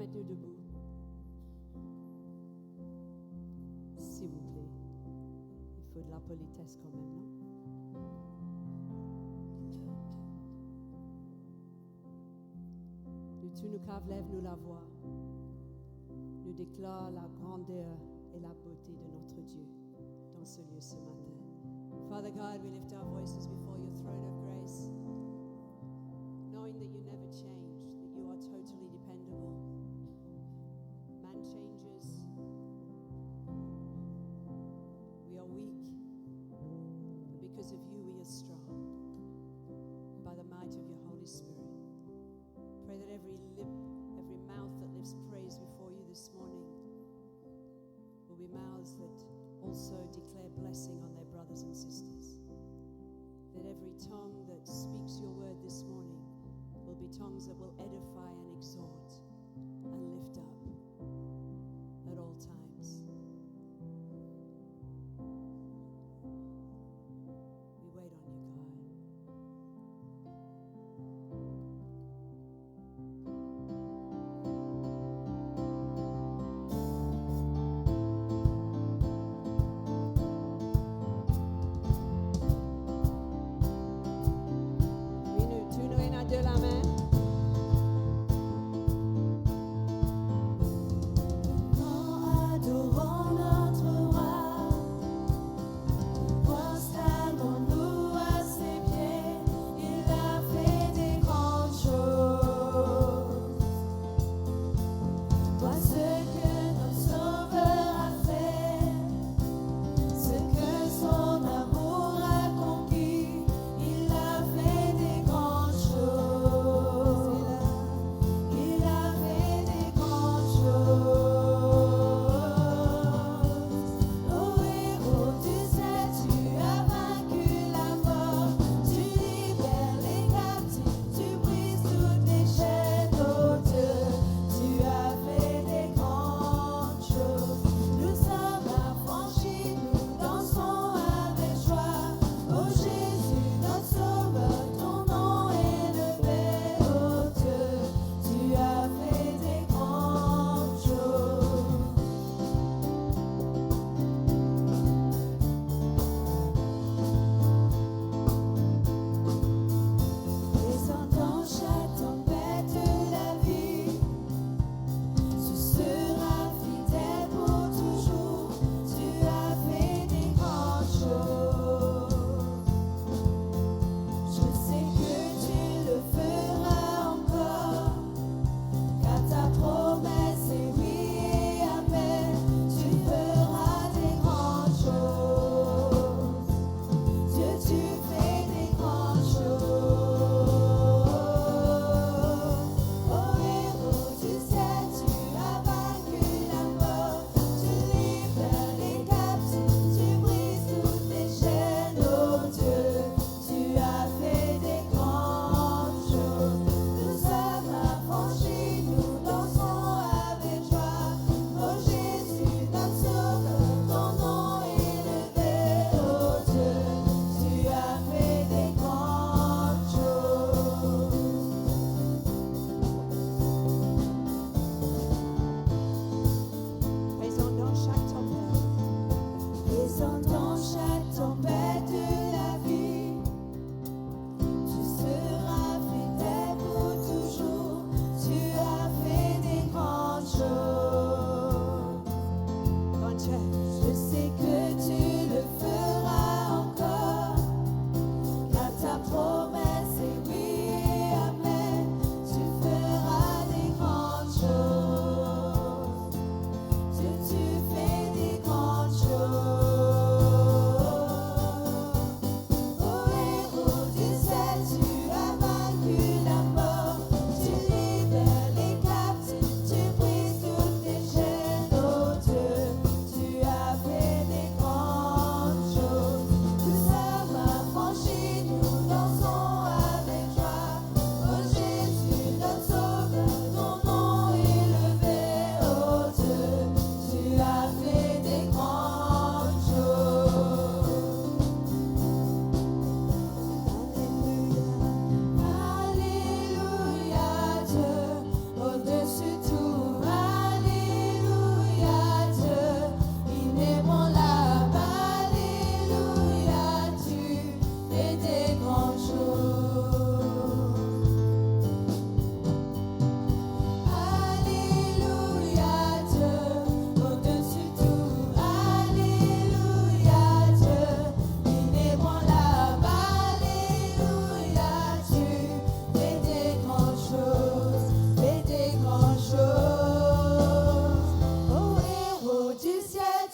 mettre-nous debout. S'il vous plaît. Il faut de la politesse quand même, non? Nous tous nous caves, lève-nous la voix. Nous déclarons la grandeur et la beauté de notre Dieu dans ce lieu ce matin. Father God, we lift our voices before your throne of grace, knowing that you never change, that you are totally dependable. Man changes. We are weak, but because of you we are strong, by the might of your Holy Spirit. Pray that every lip, every mouth that lifts praise before you this morning will be mouths that also declare blessing on their brothers and sisters. That every tongue that speaks your word this morning will be tongues that will edify and exhort and lift up at all times. We wait on you, God. De la main.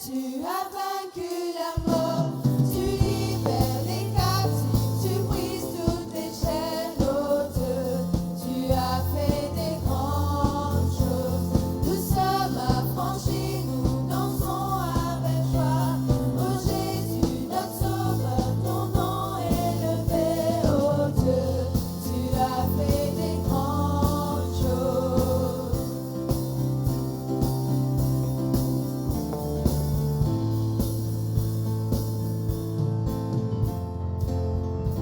Tu as vaincu la mort, tu libères les captifs, tu brises toutes les chaînes, oh Dieu. Tu as fait des grandes choses. Nous sommes affranchis, nous dansons avec joie. Oh Jésus, notre Sauveur, ton nom est élevé, oh Dieu. Tu as fait des grandes choses.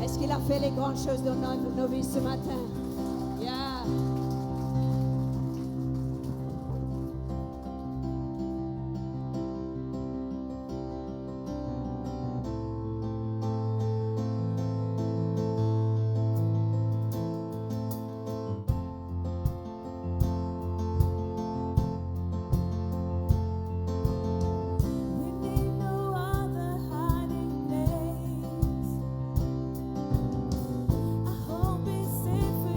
Est-ce qu'il a fait les grandes choses dans nos vies ce matin? Yeah. We need no other hiding place. Our hope is safe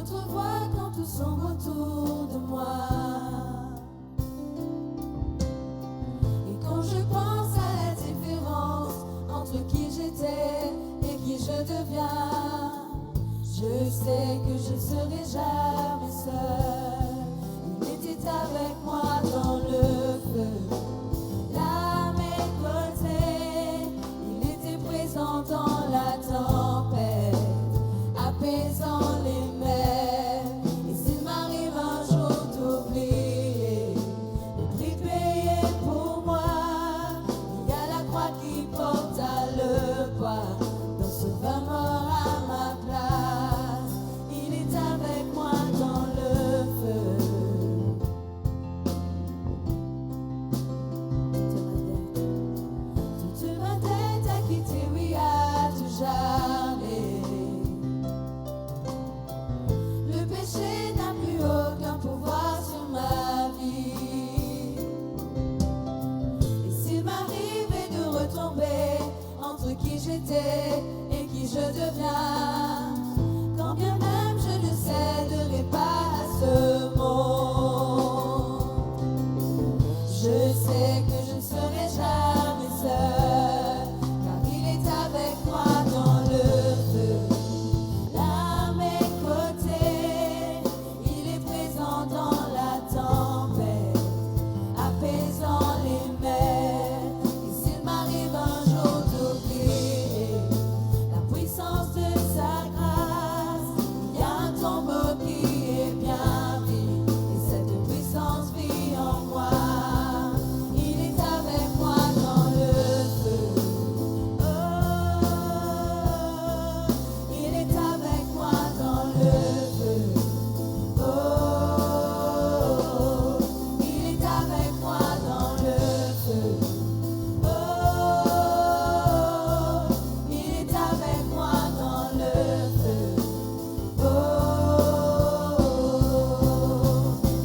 d'autre voie quand tout sombre autour de moi. Et quand je pense à la différence entre qui j'étais et qui je deviens, je sais que je ne serai jamais seule. Il était avec moi dans le feu, là à mes côtés. Il était présent dans la tempête, apaisant les mers. Et s'il m'arrive un jour d'oublier le prix payé pour moi, il y a la croix qui porta le poids dans ce vin mort à ma place. Il est avec moi dans le feu. Toute ma tête a quitté, oui, à tout jamais. Le péché n'a plus aucun pouvoir sur ma vie. Et s'il m'arrivait de retomber entre qui j'étais et qui je deviens, quand bien même je ne céderai pas à ce monde, je sais que je ne serai jamais seule, car il est avec moi dans le feu, là à mes côtés. Il est présent dans la tempête, apaisant les mers. Et s'il m'arrive un jour d'oublier la puissance de sa grâce, il y a un tombeau qui est bien vide, et cette puissance vit en moi. Il est avec moi dans le feu. Oh, il est avec moi dans le feu. Oh, il est avec moi dans le feu. Oh, il est avec moi dans le feu. Oh,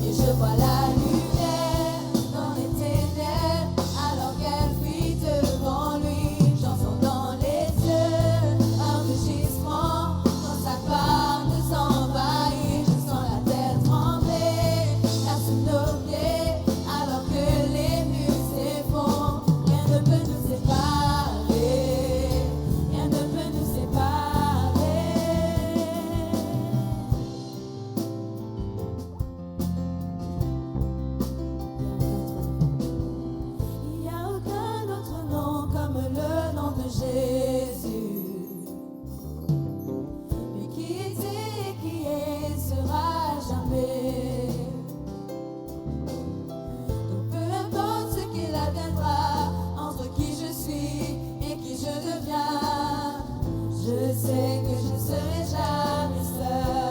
et je vois la lumière dans les ténèbres, alors qu'elle fuit devant lui. Chanson dans les yeux, un rugissement quand sa part nous envahit. Je sens la terre trembler, la sous nos pieds, alors que les murs s'effondrent. Rien ne peut nous séparer, rien ne peut nous séparer. Il n'y a aucun autre nom comme le nom de Jésus. Lui qui était et qui est sera jamais. Donc peu importe ce qu'il adviendra entre qui je suis et qui je deviens, je sais que je ne serai jamais seule.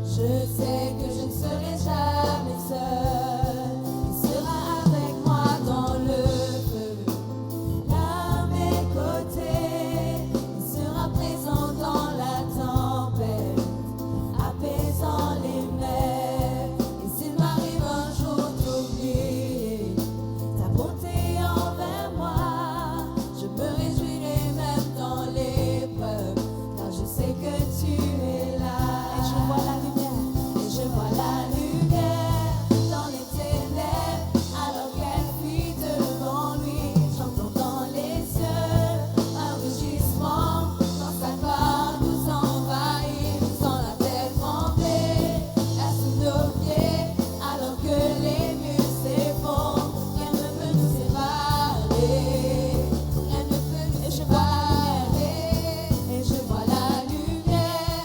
Je sais que je ne serai jamais seule. Il sera avec moi dans le feu, là à mes côtés. Il sera présent dans la tempête, apaisant les mers. Et s'il m'arrive un jour d'oublier ta bonté envers moi, je me réjouirai même dans l'épreuve, car je sais que tu es là. Et je vois la lumière, et je vois la lumière dans les ténèbres, alors qu'elle fuit devant lui. Chantons dans les yeux, un rugissement quand sa gloire nous envahit. Nous sent la terre trembler, là sous nos pieds, alors que les murs s'effondrent. Rien ne peut nous séparer, rien ne peut nous séparer. Et je vois la lumière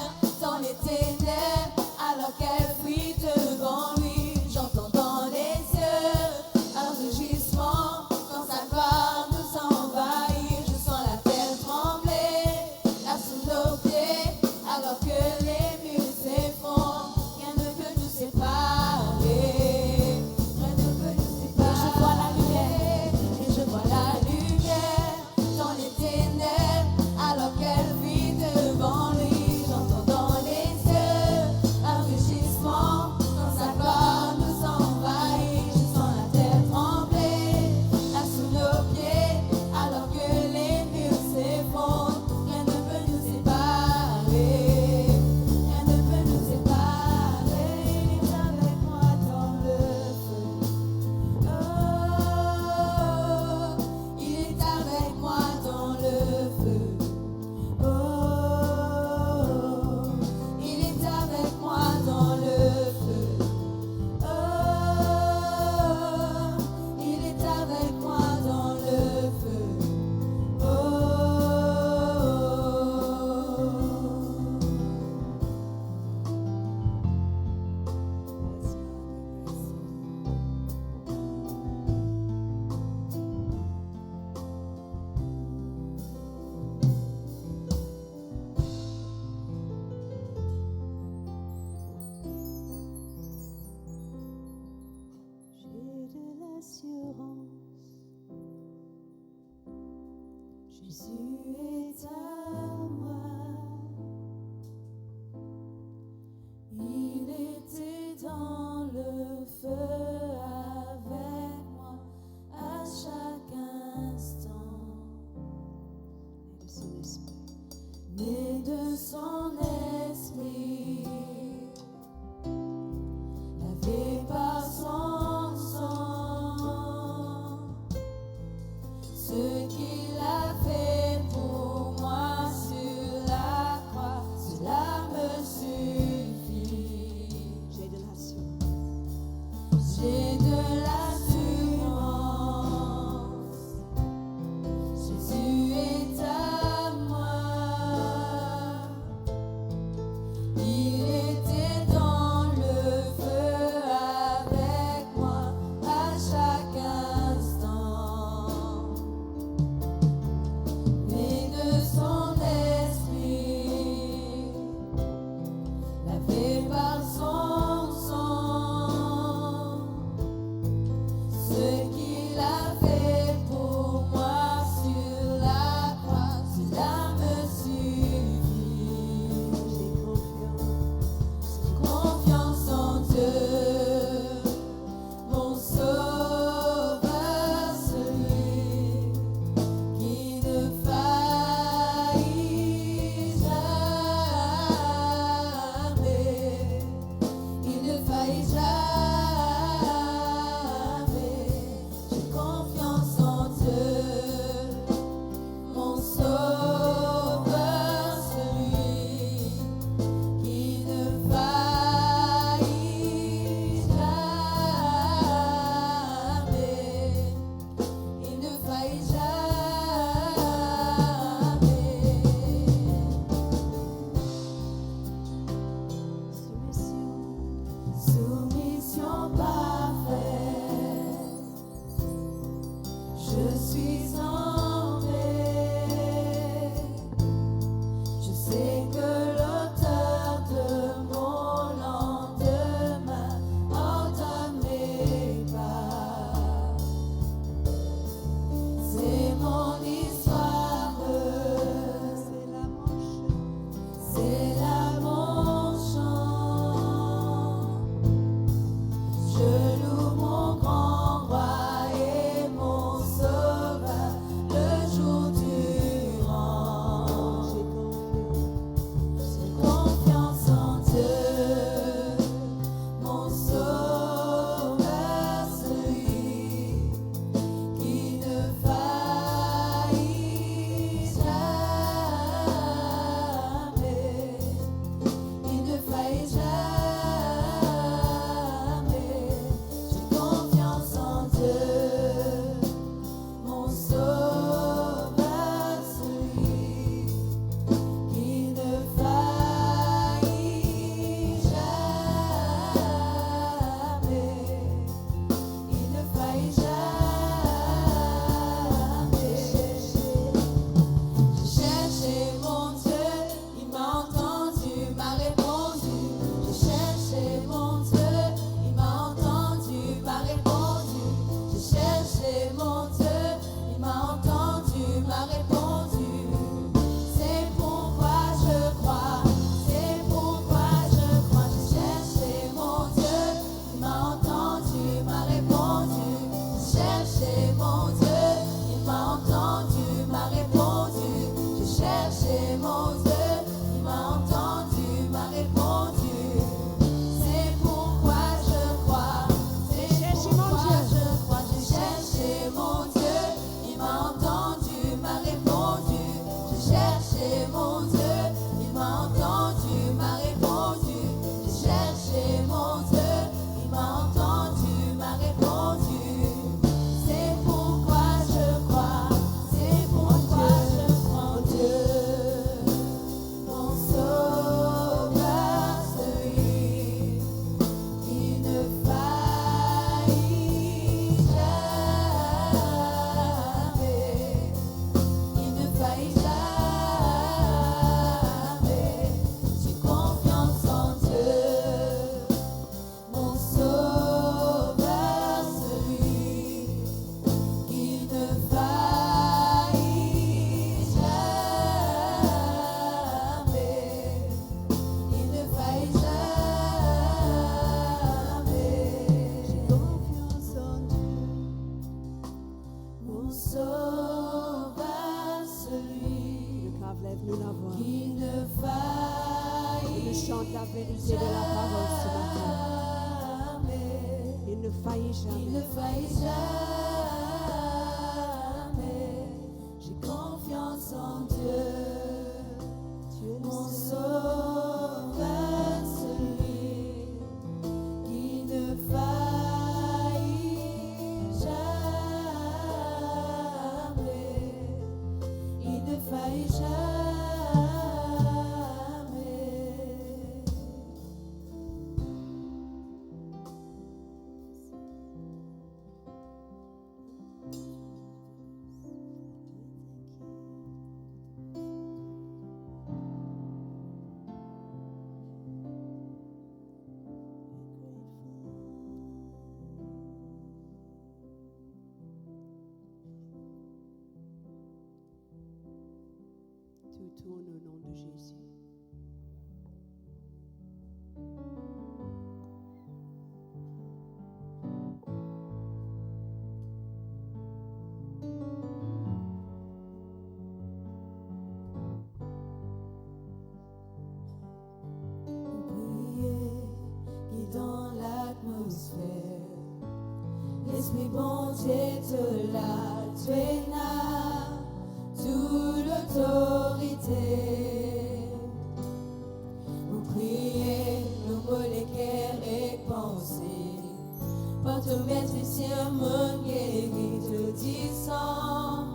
Jésus est à moi. Il était dans le feu avec moi à chaque instant. Et de son esprit. Né de son esprit, lavé par son sang, ce qu'il a fait pour moi sur la croix, cela me suffit. J'ai de l'assurance. J'ai de l'assurance. Jésus est à moi. Il était dans le feu avec moi à chaque instant. Né de son esprit, lavé par son sang, ce qu'il a fait pour moi sur la croix, cela me suffit. J'ai confiance. entendre la vérité de la parole ce matin. Il ne faillit Il ne jamais. faillit jamais. J'ai confiance en Dieu, Tu es le mon seul. sauveur, celui qui ne faillit jamais. Il ne faillit jamais. Tout tourne au nom de Jésus. Priez qui dans l'atmosphère, l'Esprit bon Dieu te l'a, tu es là, toute l'autorité. Vous priez, nos mots, les cœurs et pensées, par ton maître sur mon guéri, te disant,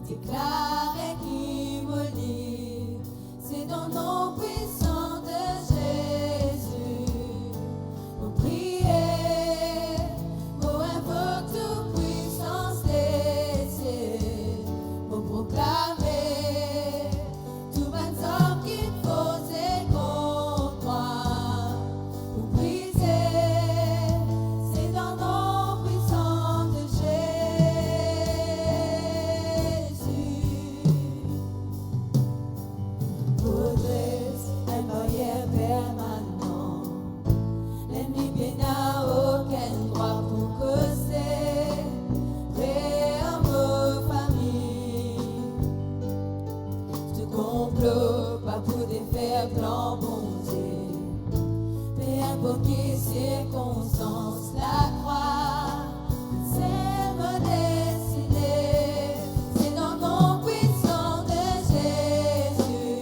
déclare et qui maudit, c'est dans nos puissants de Jésus. Vous priez, vous invoque toute puissance des cieux, vous proclamez, tout bon homme qu'il faut et qu'on croit. Vous brisez, c'est dans nos puissants de Jésus. Vous dresse une barrière permanente. L'ennemi bien n'a aucun droit pour causer. Près à vos familles. Ce complot, pas pour défaire plan bon Dieu. Peu importe les circonstances, la croix, c'est me décider. C'est dans nos puissants de Jésus.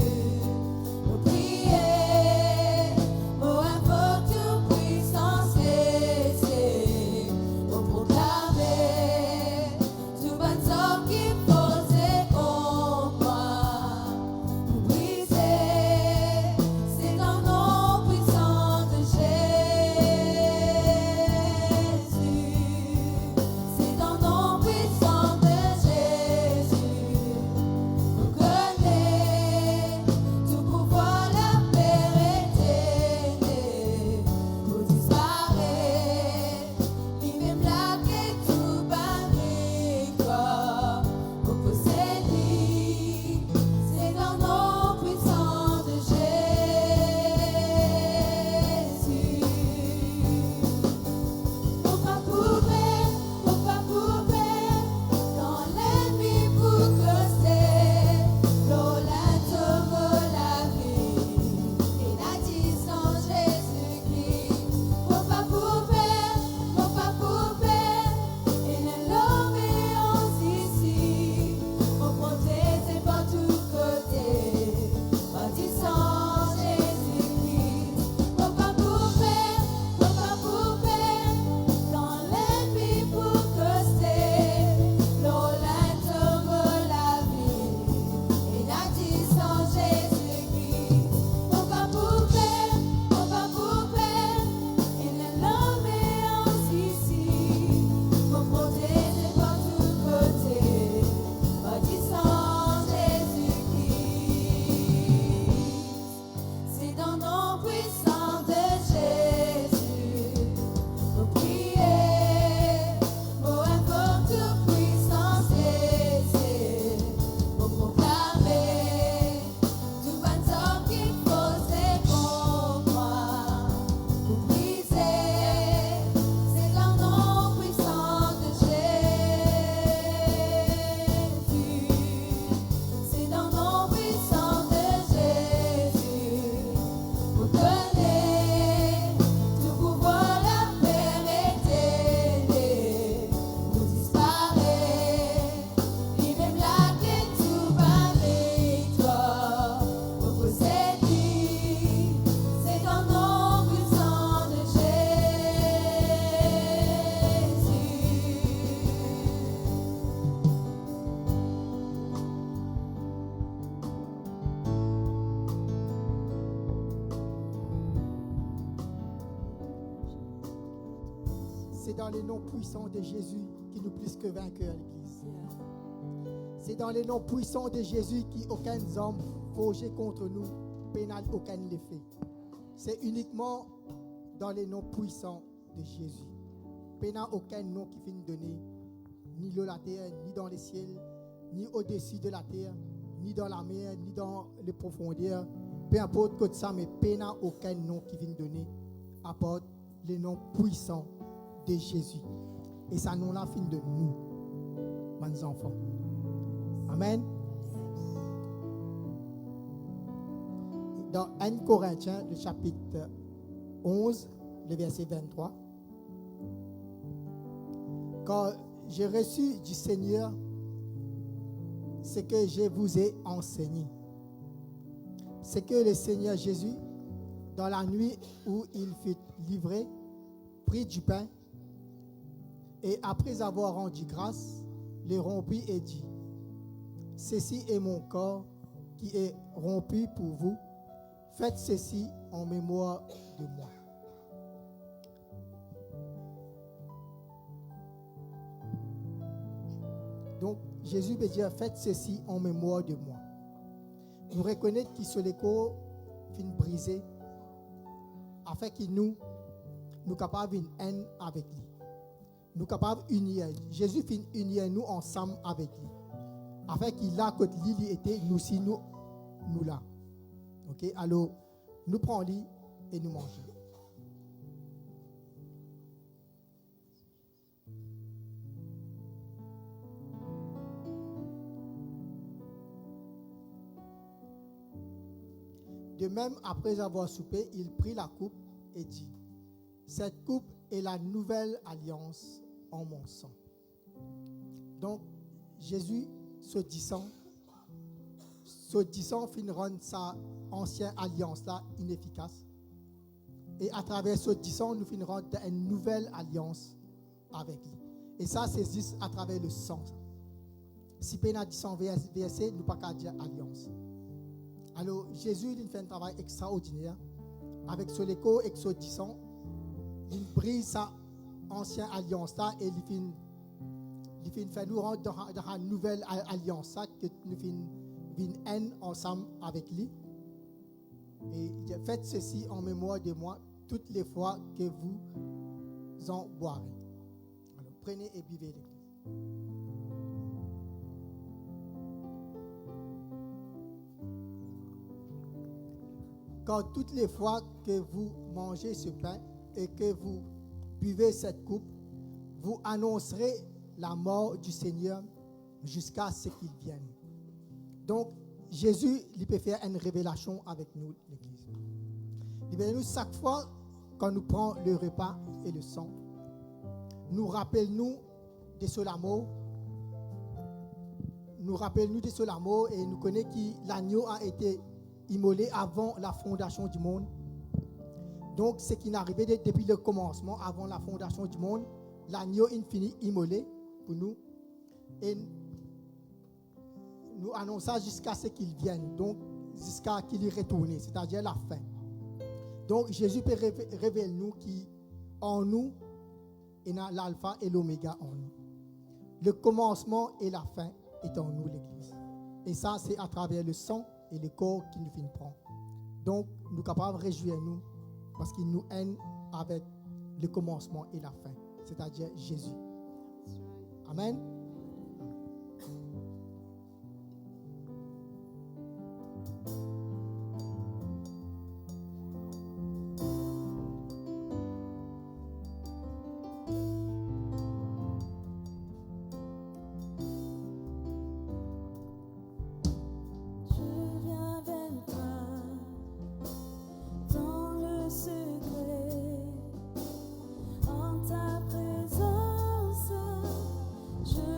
Vous priez, vous invoque toute puissance laissée. Vous proclamez, tout bon homme qui pose et combat. Vous brisez, c'est dans nos puissants de connais C'est dans les noms puissants de Jésus qui nous plus que vainqueurs, l'Église. C'est dans les noms puissants de Jésus qui aucun homme forgé contre nous, pénal aucun l'effet. C'est uniquement dans les noms puissants de Jésus. Pénal aucun nom qui finit donné, ni dans la terre, ni dans les ciels, ni au-dessus de la terre, ni dans la mer, ni dans les profondeurs. Peu importe que ça, mais pénal aucun nom qui vient donner, apporte les noms puissants de Jésus. Et ça nom-là finit de nous, mes enfants. Amen. Dans 1 Corinthiens, le chapitre 11, le verset 23. Quand j'ai reçu du Seigneur ce que je vous ai enseigné, c'est que le Seigneur Jésus, dans la nuit où il fut livré, prit du pain et après avoir rendu grâce, le rompit et dit: ceci est mon corps qui est rompu pour vous. Faites ceci en mémoire de moi. Donc, Jésus veut dire: faites ceci en mémoire de moi. Nous reconnaître qu'il se l'écho fin brisé, afin qu'il nous capables une haine avec lui. Nous capables unir. Jésus fin unir nous ensemble avec lui. Afin qu'il a côté lui était, nous aussi nous là. Ok, alors nous prenons lui et nous mangeons. De même, après avoir soupé, il prit la coupe et dit: cette coupe est la nouvelle alliance en mon sang. Donc, Jésus se disant fin rendre sa ancienne alliance-là inefficace. Et à travers ce disant, nous fin rendre une nouvelle alliance avec lui. Et ça, c'est juste à travers le sang. Si peine a dit son verset, nous pas qu'à dire alliance. Alors, Jésus, il fait un travail extraordinaire. Avec ce l'écho et ce disant, il brise sa ancienne alliance-là et il fait nous rendre dans une nouvelle alliance-là que nous fin haine ensemble avec lui. Et faites ceci en mémoire de moi toutes les fois que vous en boirez. Alors, prenez et buvez l'église. Car toutes les fois que vous mangez ce pain et que vous buvez cette coupe, vous annoncerez la mort du Seigneur jusqu'à ce qu'il vienne. Donc, Jésus, il peut faire une révélation avec nous, l'Église. Il veut nous, chaque fois quand nous prenons le repas et le sang, nous rappelle-nous de ce l'amour. Nous rappelle-nous de ce l'amour et nous connaissons que l'agneau a été immolé avant la fondation du monde. Donc, ce qui est arrivé depuis le commencement, avant la fondation du monde, l'agneau infini immolé pour nous. Et nous annonçons jusqu'à ce qu'il vienne, donc jusqu'à qu'il y retourne, c'est-à-dire la fin. Donc, Jésus peut révéler nous qu'en nous, il y a l'alpha et l'oméga en nous. Le commencement et la fin est en nous, l'Église. Et ça, c'est à travers le sang et le corps qui nous finit prendre. Donc, nous sommes capables de réjouir nous parce qu'il nous aime avec le commencement et la fin, c'est-à-dire Jésus. Amen. Je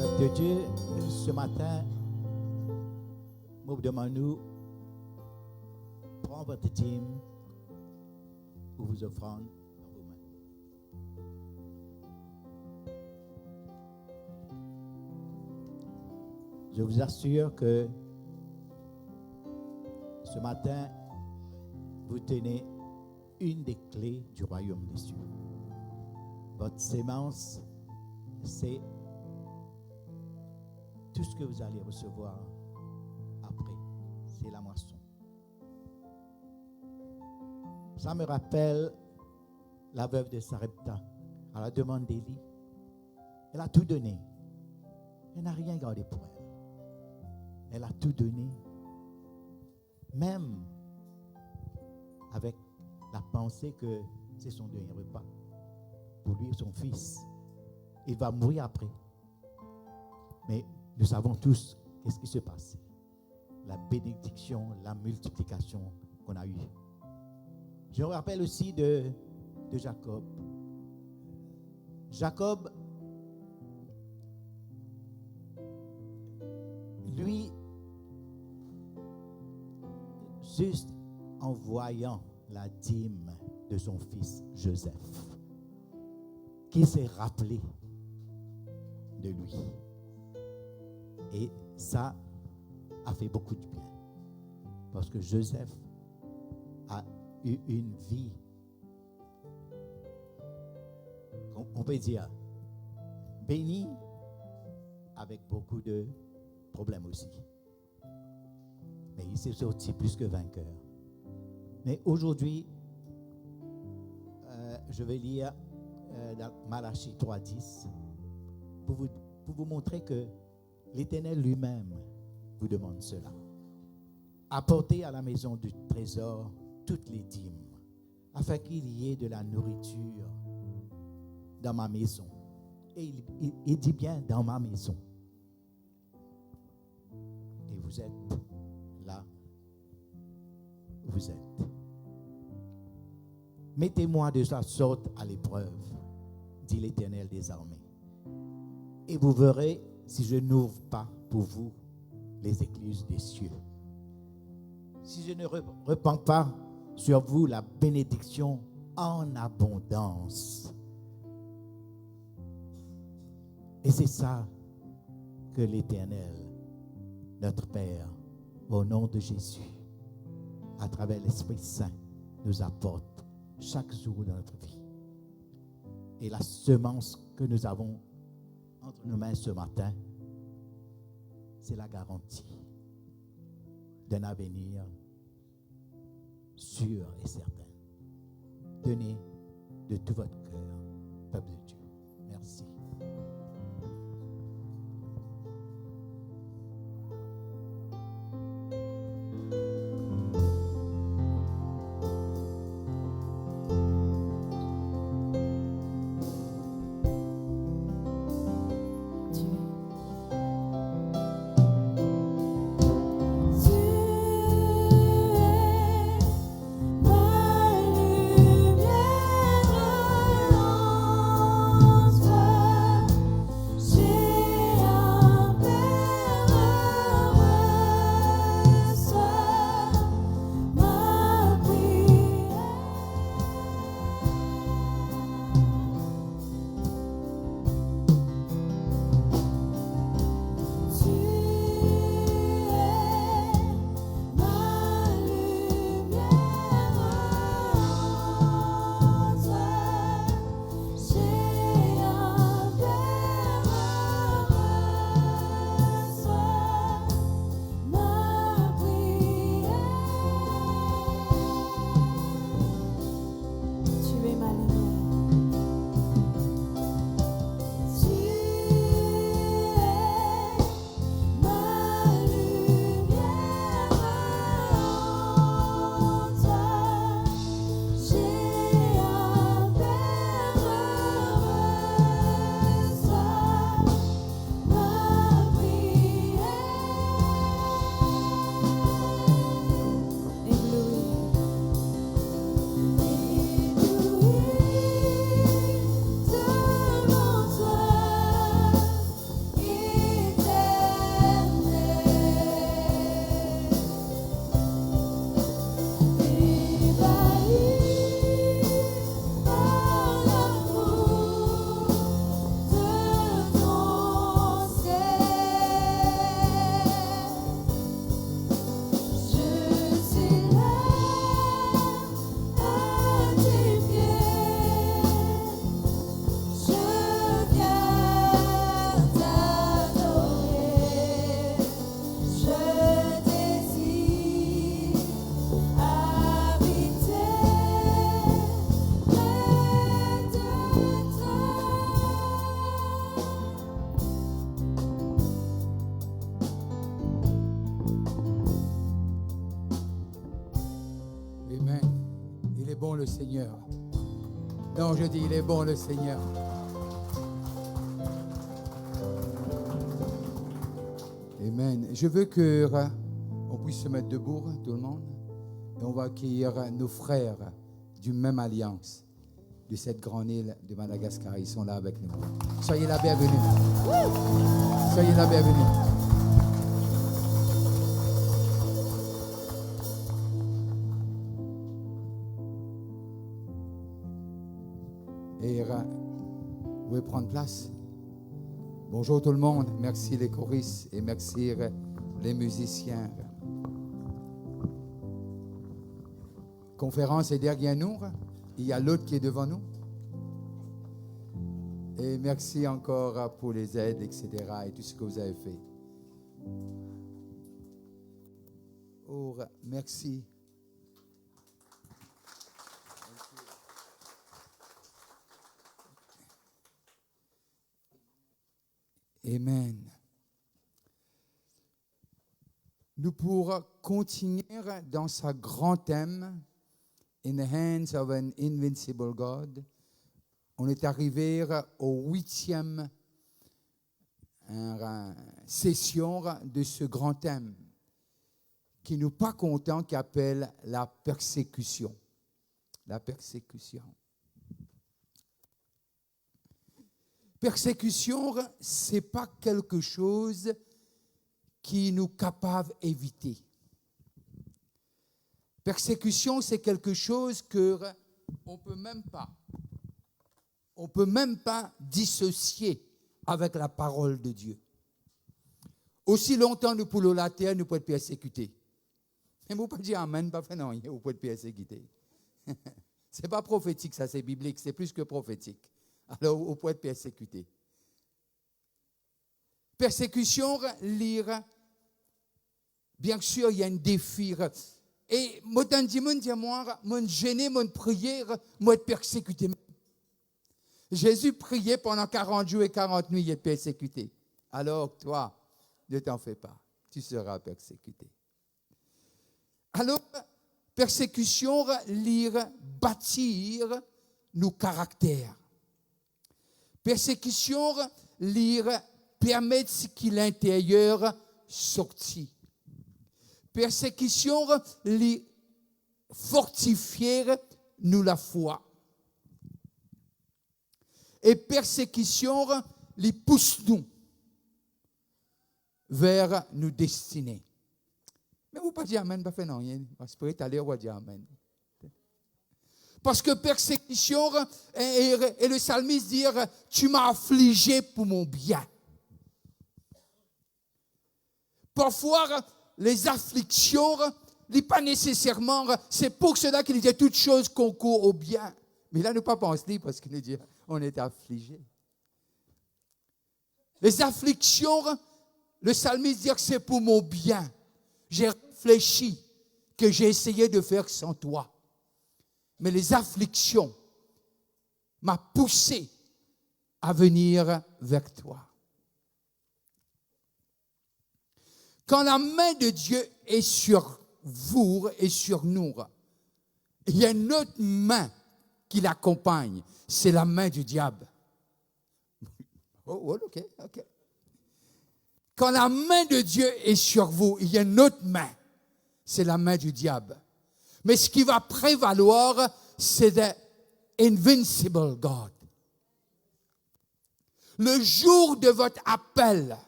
Peuple de Dieu, ce matin, nous vous demandons, prends votre dîme ou vos offrandes dans vos mains. Je vous assure que ce matin, vous tenez une des clés du royaume des cieux. Votre sémence, c'est tout ce que vous allez recevoir après. C'est la moisson. Ça me rappelle la veuve de Sarepta. À la demande d'Élie, elle a tout donné. Elle n'a rien gardé pour elle. Elle a tout donné, même avec la pensée que c'est son dernier repas. Pour lui et son fils. Il va mourir après. Mais nous savons tous qu'est-ce qui se passe. La bénédiction, la multiplication qu'on a eue. Je me rappelle aussi de Jacob. Jacob, lui, juste en voyant la dîme de son fils Joseph, qui s'est rappelé de lui. Et ça a fait beaucoup de bien. Parce que Joseph a eu une vie, on peut dire, bénie, avec beaucoup de problèmes aussi. Mais il s'est sorti plus que vainqueur. Mais aujourd'hui, je vais lire dans Malachie 3:10 pour vous montrer que l'Éternel lui-même vous demande cela. Apportez à la maison du trésor toutes les dîmes, afin qu'il y ait de la nourriture dans ma maison. Et il dit bien dans ma maison. Et vous êtes là où vous êtes. Mettez-moi de la sorte à l'épreuve, dit l'Éternel des armées. Et vous verrez si je n'ouvre pas pour vous les écluses des cieux. Si je ne repens pas sur vous la bénédiction en abondance. Et c'est ça que l'Éternel, notre Père, au nom de Jésus, à travers l'Esprit Saint, nous apporte chaque jour dans notre vie. Et la semence que nous avons entre nos mains ce matin, c'est la garantie d'un avenir sûr et certain. Donnez de tout votre cœur, peuple de Dieu. Merci. Ma lumière le Seigneur. Non, je dis, il est bon le Seigneur. Amen. Je veux qu'on puisse se mettre debout, tout le monde, et on va accueillir nos frères d'une même alliance de cette grande île de Madagascar. Ils sont là avec nous. Soyez la bienvenue. Soyez la bienvenue. Et vous pouvez prendre place. Bonjour tout le monde. Merci les choristes et merci les musiciens. Conférence est derrière nous. Il y a l'autre qui est devant nous. Et merci encore pour les aides, etc. et tout ce que vous avez fait. Oh, merci. Amen. Nous pourrons continuer dans ce grand thème, In the hands of an invincible God. On est arrivé au 8e session de ce grand thème qui nous pas content, qui appelle la persécution. La persécution. Persécution, ce n'est pas quelque chose qui nous capable d'éviter. Persécution, c'est quelque chose que on peut même pas dissocier avec la parole de Dieu. Aussi longtemps nous pouvons la terre, nous pouvons être persécutés. Mais vous ne pouvez pas dire amen, pas fait non, vous pouvez être persécutés. Ce n'est pas prophétique, ça c'est biblique, c'est plus que prophétique. Alors vous pouvez être persécutés. Persécution, lire, bien sûr, il y a un défi. Et moi, dans le moi, mon gêné, mon prière, moi, être persécuté. Jésus priait pendant 40 jours et 40 nuits, il est persécuté. Alors, toi, ne t'en fais pas, tu seras persécuté. Alors, persécution, lire, bâtir nos caractères. Persécution, lire, permettre qu'il l'intérieur sorti. Persécution, les fortifier nous la foi. Et persécution, les pousse nous vers nos destinées. Mais vous pas dire amen, pas fait non, parce que peut aller on va dire amen. Parce que persécution, et le psalmiste dit, tu m'as affligé pour mon bien. Parfois, les afflictions, pas nécessairement, c'est pour cela qu'il dit toutes choses concourent au bien. Mais là, nous ne pas penser parce qu'il nous dit on est affligé. Les afflictions, le psalmiste dit que c'est pour mon bien. J'ai réfléchi que j'ai essayé de faire sans toi. Mais les afflictions m'ont poussé à venir vers toi. Quand la main de Dieu est sur vous et sur nous, il y a une autre main qui l'accompagne. C'est la main du diable. Oh, ok. Quand la main de Dieu est sur vous, il y a une autre main. C'est la main du diable. Mais ce qui va prévaloir, c'est the invincible God. Le jour de votre appel,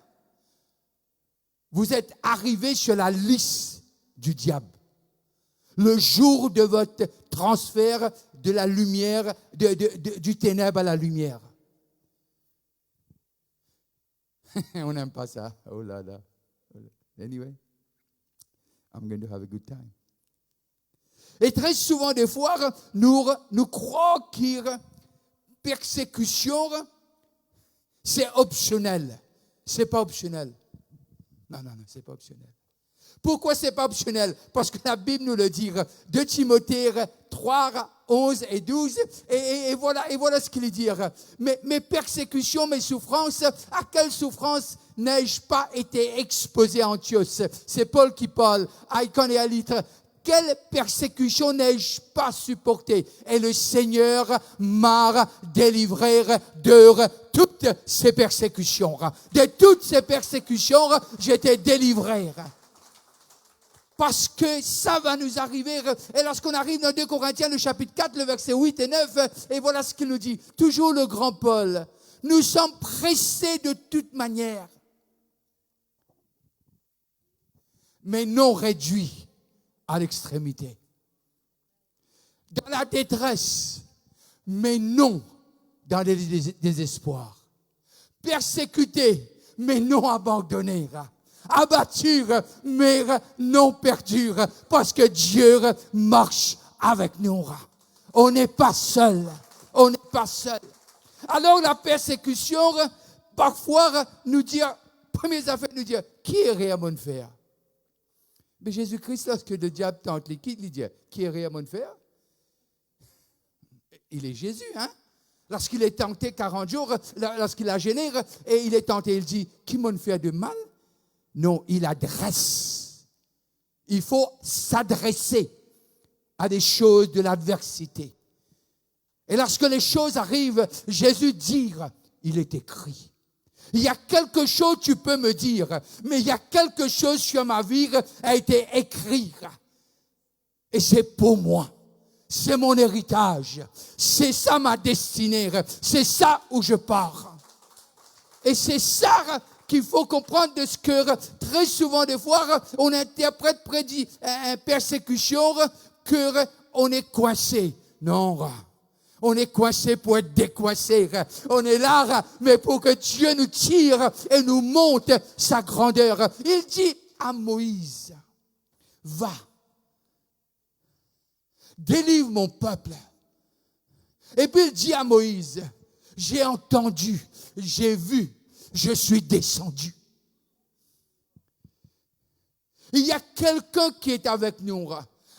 vous êtes arrivé sur la liste du diable. Le jour de votre transfert de la lumière, du ténèbre à la lumière. On n'aime pas ça. Oh là là. Anyway, I'm going to have a good time. Et très souvent, des fois, nous croyons que persécution, c'est optionnel. C'est pas optionnel. Non, c'est pas optionnel. Pourquoi c'est pas optionnel? Parce que la Bible nous le dit. 2 Timothée 3, 11 et 12. Et voilà ce qu'il dit. Mes persécutions, mes souffrances, à quelle souffrance n'ai-je pas été exposé à Antioche? C'est Paul qui parle. quelle persécution n'ai-je pas supportée? Et le Seigneur m'a délivré de toutes ces persécutions. De toutes ces persécutions, j'étais délivré. Parce que ça va nous arriver. Et lorsqu'on arrive dans 2 Corinthiens, le chapitre 4, le verset 8 et 9, et voilà ce qu'il nous dit. Toujours le grand Paul. Nous sommes pressés de toute manière, mais non réduits à l'extrémité. Dans la détresse, mais non dans le désespoir. Persécutés, mais non abandonnés. Abattus, mais non perdus. Parce que Dieu marche avec nous. On n'est pas seul. On n'est pas seul. Alors la persécution, parfois, nous dit, première affaire, nous dit, qui irait à mon faire? Mais Jésus-Christ, lorsque le diable tente les quitte, il dit, qui irait à mon faire? Il est Jésus, hein? Lorsqu'il est tenté 40 jours, lorsqu'il a gêné, et il est tenté, il dit, qui m'en fait de mal? Non, il adresse. Il faut s'adresser à des choses de l'adversité. Et lorsque les choses arrivent, Jésus dit, il est écrit. Il y a quelque chose, tu peux me dire, mais il y a quelque chose sur ma vie qui a été écrit. Et c'est pour moi. C'est mon héritage. C'est ça ma destinée. C'est ça où je pars. Et c'est ça qu'il faut comprendre de ce que très souvent des fois on interprète persécution que on est coincé. Non. On est coincé pour être décoincé. On est là, mais pour que Dieu nous tire et nous montre sa grandeur. Il dit à Moïse, va, délivre mon peuple. Et puis il dit à Moïse, j'ai entendu, j'ai vu, je suis descendu. Il y a quelqu'un qui est avec nous,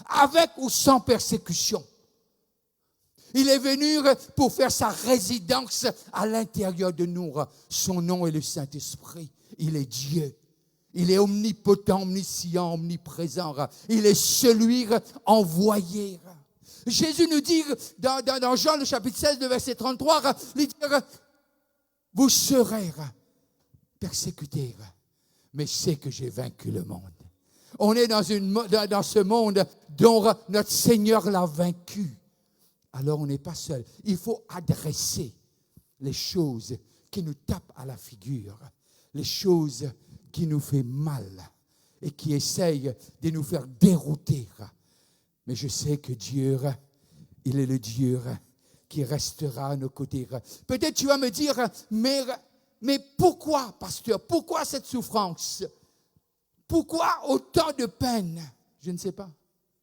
avec ou sans persécution. Il est venu pour faire sa résidence à l'intérieur de nous. Son nom est le Saint-Esprit. Il est Dieu. Il est omnipotent, omniscient, omniprésent. Il est celui envoyé. Jésus nous dit dans Jean le chapitre 16, le verset 33, il dit, vous serez persécutés, mais c'est que j'ai vaincu le monde. On est dans ce monde dont notre Seigneur l'a vaincu. Alors on n'est pas seul. Il faut adresser les choses qui nous tapent à la figure, les choses qui nous font mal et qui essayent de nous faire dérouter. Mais je sais que Dieu, il est le Dieu qui restera à nos côtés. Peut-être tu vas me dire, mais pourquoi, pasteur, pourquoi cette souffrance? Pourquoi autant de peine? Je ne sais pas.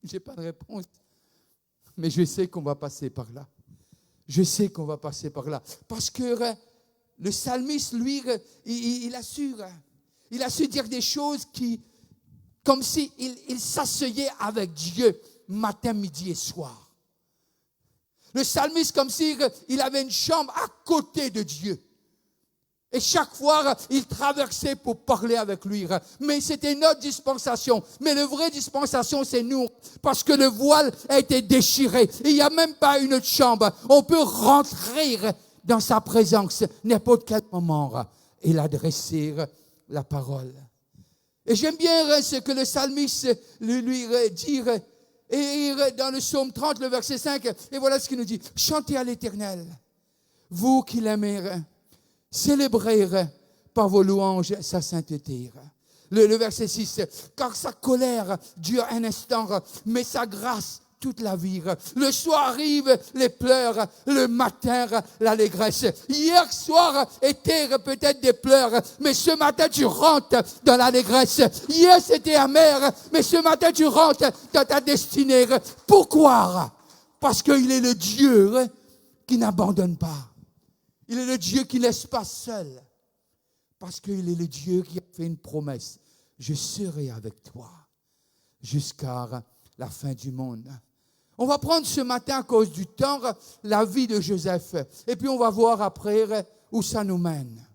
Je n'ai pas de réponse. Mais je sais qu'on va passer par là. Je sais qu'on va passer par là. Parce que le psalmiste, lui, il a su dire des choses comme s'il s'asseyait avec Dieu matin, midi et soir. Le psalmiste, comme s'il avait une chambre à côté de Dieu. Et chaque fois, il traversait pour parler avec lui. Mais c'était notre dispensation. Mais la vraie dispensation, c'est nous. Parce que le voile a été déchiré. Il n'y a même pas une autre chambre. On peut rentrer dans sa présence n'importe quel moment et l'adresser la parole. Et j'aime bien ce que le psalmiste lui dit. Et dans le psaume 30, le verset 5, et voilà ce qu'il nous dit. Chantez à l'Éternel, vous qui l'aimez. Célébrez par vos louanges sa sainteté. Le verset 6, car sa colère dure un instant, mais sa grâce toute la vie. Le soir arrive les pleurs, le matin l'allégresse. Hier soir était peut-être des pleurs, mais ce matin tu rentres dans l'allégresse. Hier c'était amer, mais ce matin tu rentres dans ta destinée. Pourquoi? Parce qu'il est le Dieu qui n'abandonne pas. Il est le Dieu qui ne laisse pas seul. Parce qu'il est le Dieu qui a fait une promesse. Je serai avec toi jusqu'à la fin du monde. On va prendre ce matin, à cause du temps, la vie de Joseph. Et puis on va voir après où ça nous mène.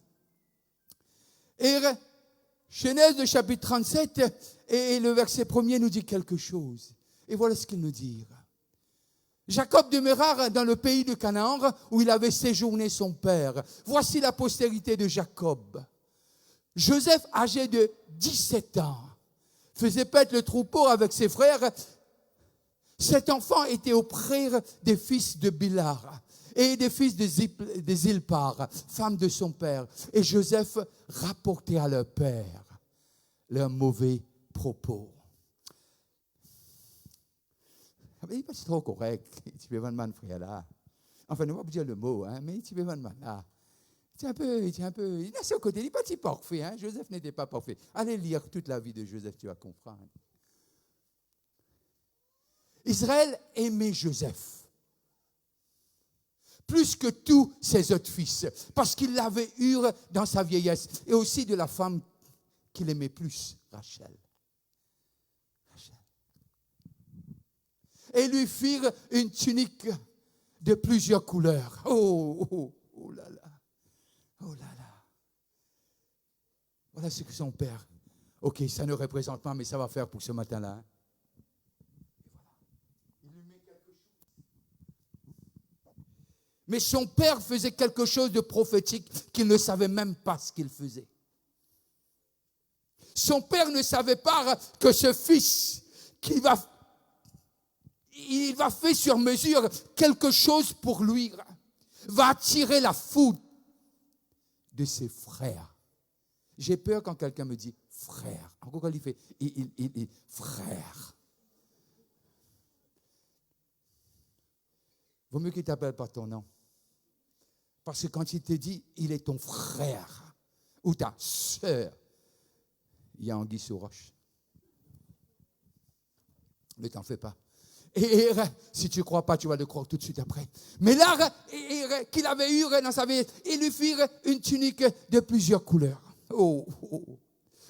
Et Genèse, le chapitre 37, et le verset 1er nous dit quelque chose. Et voilà ce qu'ils nous disent. Jacob demeura dans le pays de Canaan où il avait séjourné son père. Voici la postérité de Jacob. Joseph, âgé de 17 ans, faisait paître le troupeau avec ses frères. Cet enfant était auprès des fils de Bilhah et des fils de Zilpar, femme de son père. Et Joseph rapportait à leur père leurs mauvais propos. Il n'est pas trop correct. Tu peux vendre frère là. Enfin, ne va pas dire le mot, hein, mais tu peux vendre là. Il a ce côté, il n'est pas si parfait. Hein. Joseph n'était pas parfait. Allez lire toute la vie de Joseph, tu vas comprendre. Israël aimait Joseph plus que tous ses autres fils, parce qu'il l'avait eu dans sa vieillesse, et aussi de la femme qu'il aimait plus, Rachel. Et lui firent une tunique de plusieurs couleurs. Oh là là. Oh là là. Voilà ce que son père. Ok, ça ne représente pas, mais ça va faire pour ce matin-là. Il lui met quelque chose. Mais son père faisait quelque chose de prophétique qu'il ne savait même pas ce qu'il faisait. Son père ne savait pas que ce fils il va faire sur mesure quelque chose pour lui, va attirer la foudre de ses frères. J'ai peur quand quelqu'un me dit frère. Encore quand il fait frère. Vaut mieux qu'il t'appelle par ton nom. Parce que quand il te dit il est ton frère ou ta sœur, il y a anguille sous roche. Ne t'en fais pas. Et si tu ne crois pas, tu vas le croire tout de suite après. Mais là, qu'il avait eu dans sa vie, il lui fit une tunique de plusieurs couleurs. Oh.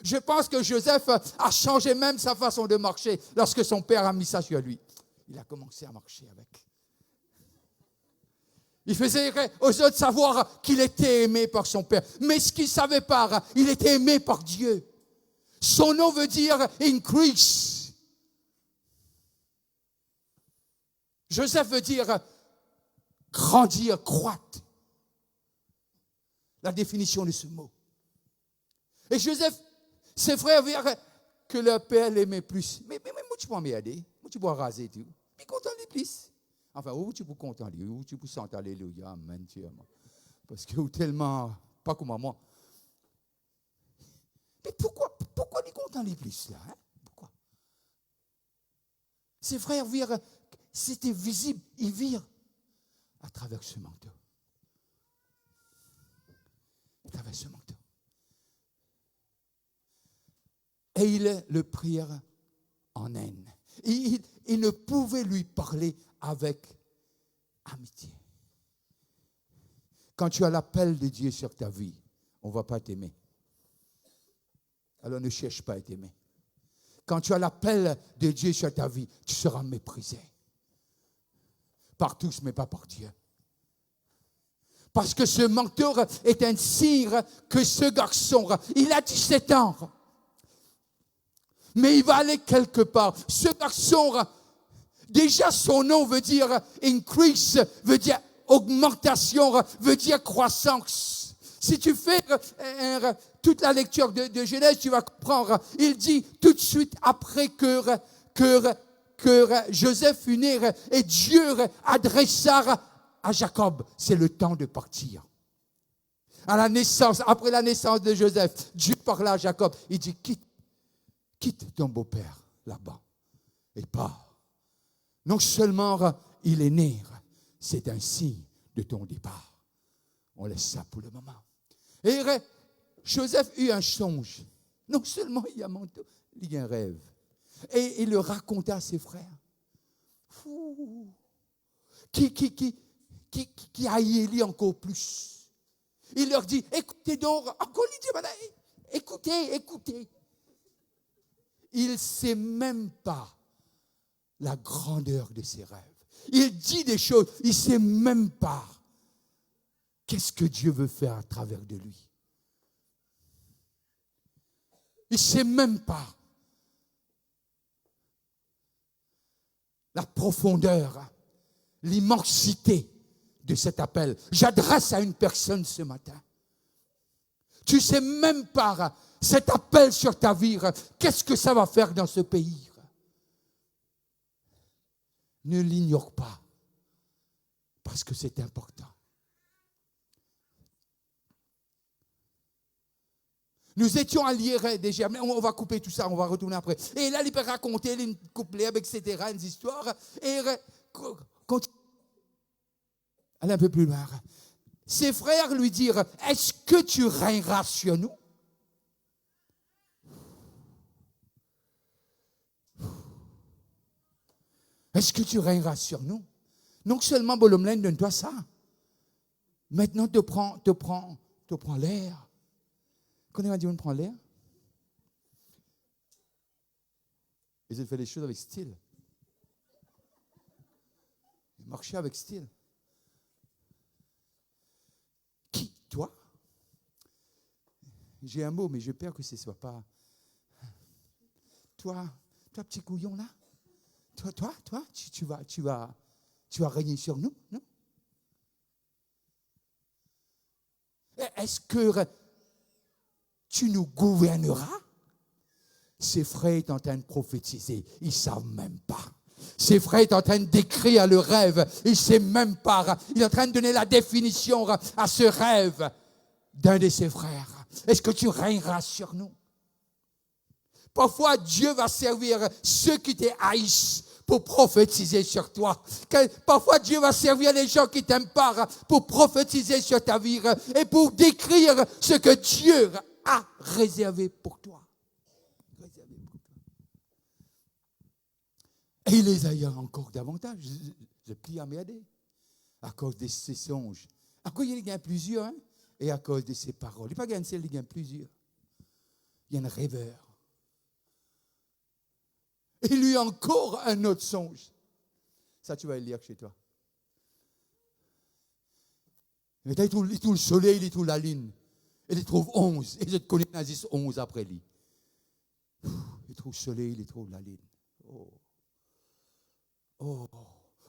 Je pense que Joseph a changé même sa façon de marcher lorsque son père a mis ça sur lui. Il a commencé à marcher avec. Il faisait aux autres savoir qu'il était aimé par son père. Mais ce qu'il ne savait pas, il était aimé par Dieu. Son nom veut dire increase. Joseph veut dire grandir, croître. La définition de ce mot. Et Joseph, ses frères virent que leur père l'aimait plus. Mais moi, tu peux m'aider. Moi, tu peux raser tout. Puis content les plus. Enfin, où tu peux content les, où tu peux sentir alléluia, amen, Dieu. Parce que tellement, pas comme moi. Mais pourquoi les content les plus là, hein? Pourquoi? Ses frères virent. C'était visible, ils virent à travers ce manteau. À travers ce manteau. Et ils le prirent en haine. Ils ne pouvaient lui parler avec amitié. Quand tu as l'appel de Dieu sur ta vie, on ne va pas t'aimer. Alors ne cherche pas à t'aimer. Quand tu as l'appel de Dieu sur ta vie, tu seras méprisé. Par tous, mais pas par Dieu. Parce que ce mentor est un signe que ce garçon, il a 17 ans. Mais il va aller quelque part. Ce garçon, déjà son nom veut dire increase, veut dire augmentation, veut dire croissance. Si tu fais toute la lecture de Genèse, tu vas comprendre. Il dit tout de suite après que Joseph fut né et Dieu adressa à Jacob, c'est le temps de partir. À la naissance, après la naissance de Joseph, Dieu parla à Jacob. Il dit, quitte ton beau-père là-bas et pars. Non seulement il est né, c'est un signe de ton départ. On laisse ça pour le moment. Et Joseph eut un songe. Non seulement il y a un rêve. Et il le raconta à ses frères. Qui haït encore plus. Il leur dit, écoutez donc, encore écoutez. Il ne sait même pas la grandeur de ses rêves. Il dit des choses, il ne sait même pas qu'est-ce que Dieu veut faire à travers de lui. Il ne sait même pas. la profondeur, l'immensité de cet appel. J'adresse à une personne ce matin. Tu ne sais même pas cet appel sur ta vie, qu'est-ce que ça va faire dans ce pays. Ne l'ignore pas, parce que c'est important. Nous étions à lire déjà, mais on va couper tout ça, on va retourner après. Et là, il peut raconter une couplets, etc., une histoire. Et quand aller un peu plus loin. Ses frères lui dirent, est-ce que tu régneras sur nous? Est-ce que tu régneras sur nous? Non seulement Bolomlen, donne-toi ça. Maintenant, te prends l'air. Quand on va dire on prend l'air, ils ont fait les choses avec style. Ils marchaient avec style. Qui? Toi? J'ai un mot, mais j'ai peur que ce ne soit pas. Toi, petit couillon là? Toi, tu vas régner sur nous, non? Est-ce que tu nous gouverneras? Ses frères sont en train de prophétiser, ils ne savent même pas. Ses frères sont en train de décrire le rêve, ils ne savent même pas. Il est en train de donner la définition à ce rêve d'un de ses frères. Est-ce que tu régneras sur nous? Parfois, Dieu va servir ceux qui te haïssent pour prophétiser sur toi. Parfois, Dieu va servir les gens qui t'aiment pas pour prophétiser sur ta vie et pour décrire ce que Dieu a réservé pour toi. Et il les a encore davantage. Je prie à m'aider. À cause de ses songes. À cause il y en a plusieurs. Et à cause de ses paroles. Il n'y a pas qu'un seul, il y en a plusieurs. Il y a un rêveur. Il lui a encore un autre songe. Ça, tu vas le lire chez toi. Mais il trouve le soleil, il trouve la lune. Il trouve 11. Et je te connais, il y a 11 après lui. Il trouve le soleil, il trouve la lune. Oh.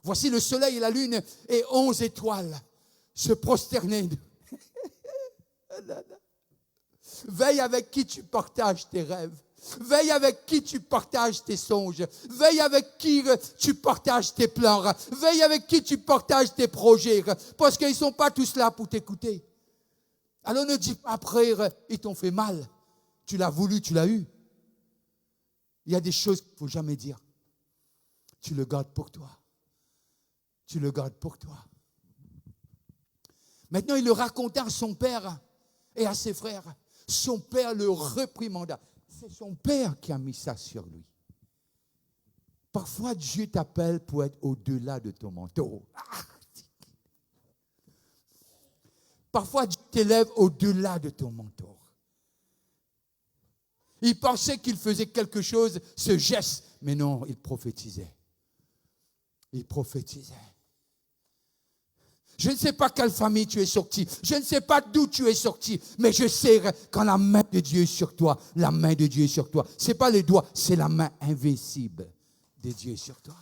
Voici le soleil et la lune et 11 étoiles se prosterner. Veille avec qui tu partages tes rêves. Veille avec qui tu partages tes songes. Veille avec qui tu partages tes plans. Veille avec qui tu partages tes projets. Parce qu'ils ne sont pas tous là pour t'écouter. Alors ne dis pas après, ils t'ont fait mal. Tu l'as voulu, tu l'as eu. Il y a des choses qu'il ne faut jamais dire. Tu le gardes pour toi. Tu le gardes pour toi. Maintenant, il le raconta à son père et à ses frères. Son père le réprimanda. C'est son père qui a mis ça sur lui. Parfois, Dieu t'appelle pour être au-delà de ton manteau. Parfois, Dieu t'élève au-delà de ton manteau. Il pensait qu'il faisait quelque chose, ce geste. Mais non, il prophétisait. Il prophétisait. Je ne sais pas quelle famille tu es sorti. Je ne sais pas d'où tu es sorti. Mais je sais quand la main de Dieu est sur toi, la main de Dieu est sur toi. Ce n'est pas les doigts, c'est la main invincible de Dieu sur toi.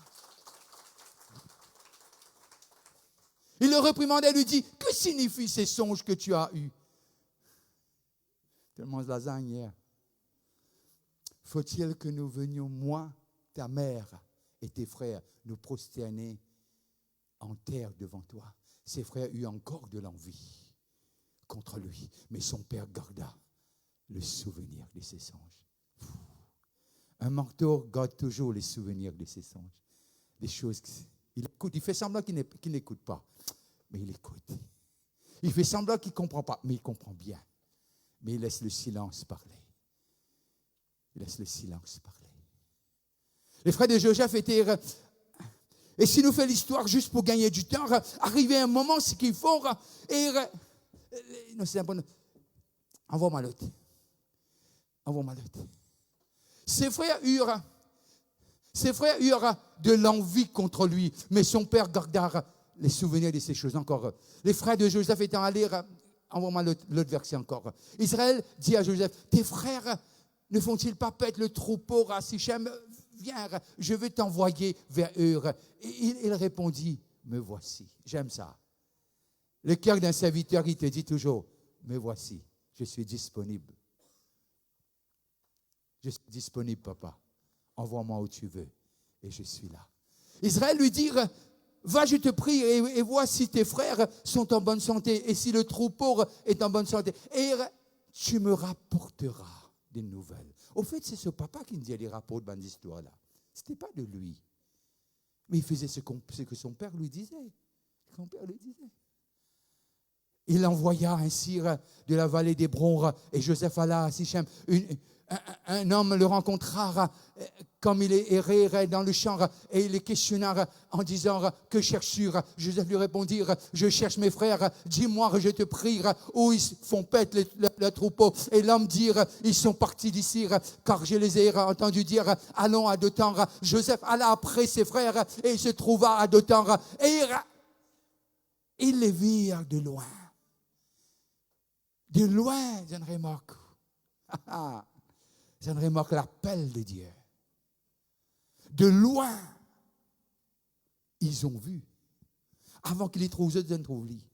Il le réprimandait et lui dit, que signifient ces songes que tu as eus? Tellement de lasagne hier. Faut-il que nous venions, moi, ta mère et tes frères, nous prosterner en terre devant toi? Ses frères eurent encore de l'envie contre lui, mais son père garda le souvenir de ses songes. Un mentor garde toujours les souvenirs de ses songes. Des choses qu'il écoute. Il fait semblant qu'il n'écoute pas, mais il écoute. Il fait semblant qu'il ne comprend pas, mais il comprend bien. Mais il laisse le silence parler. Il laisse le silence parler. Les frères de Joseph étaient... Et si nous faisons l'histoire juste pour gagner du temps, arriver à un moment, ce qu'il faut, et non, c'est un bon. Envoie-moi l'autre. Envoie-moi l'autre. Ses frères eurent de l'envie contre lui, mais son père garda les souvenirs de ces choses encore. Les frères de Joseph étant allés, envoie-moi l'autre verset encore. Israël dit à Joseph, tes frères ne font-ils pas paître le troupeau à Sichem? viens, je veux t'envoyer vers eux. Et il répondit, me voici. J'aime ça. Le cœur d'un serviteur, il te dit toujours, me voici, je suis disponible. Je suis disponible, papa. Envoie-moi où tu veux. Et je suis là. Israël lui dit, va, je te prie, et vois si tes frères sont en bonne santé, et si le troupeau est en bonne santé. Et tu me rapporteras des nouvelles. Au fait, c'est ce papa qui me dit les rapports de cette histoire-là. Ce n'était pas de lui. Mais il faisait ce que son père lui disait. Son père lui disait. Il envoya ainsi de la vallée d'Hébron, et Joseph alla à Sichem. Un homme le rencontra comme il errait dans le champ, et il les questionna en disant, que cherches-tu? Joseph lui répondit, je cherche mes frères, dis-moi, je te prie, où ils font paître le troupeau. Et l'homme dit, ils sont partis d'ici, car je les ai entendus dire, allons à Dothan. Joseph alla après ses frères, et il se trouva à Dothan, et il les vit de loin. De loin, je ne remarque. Je ne remarque l'appel de Dieu. De loin, ils ont vu. Avant qu'il les trouve, je ne trouve lui.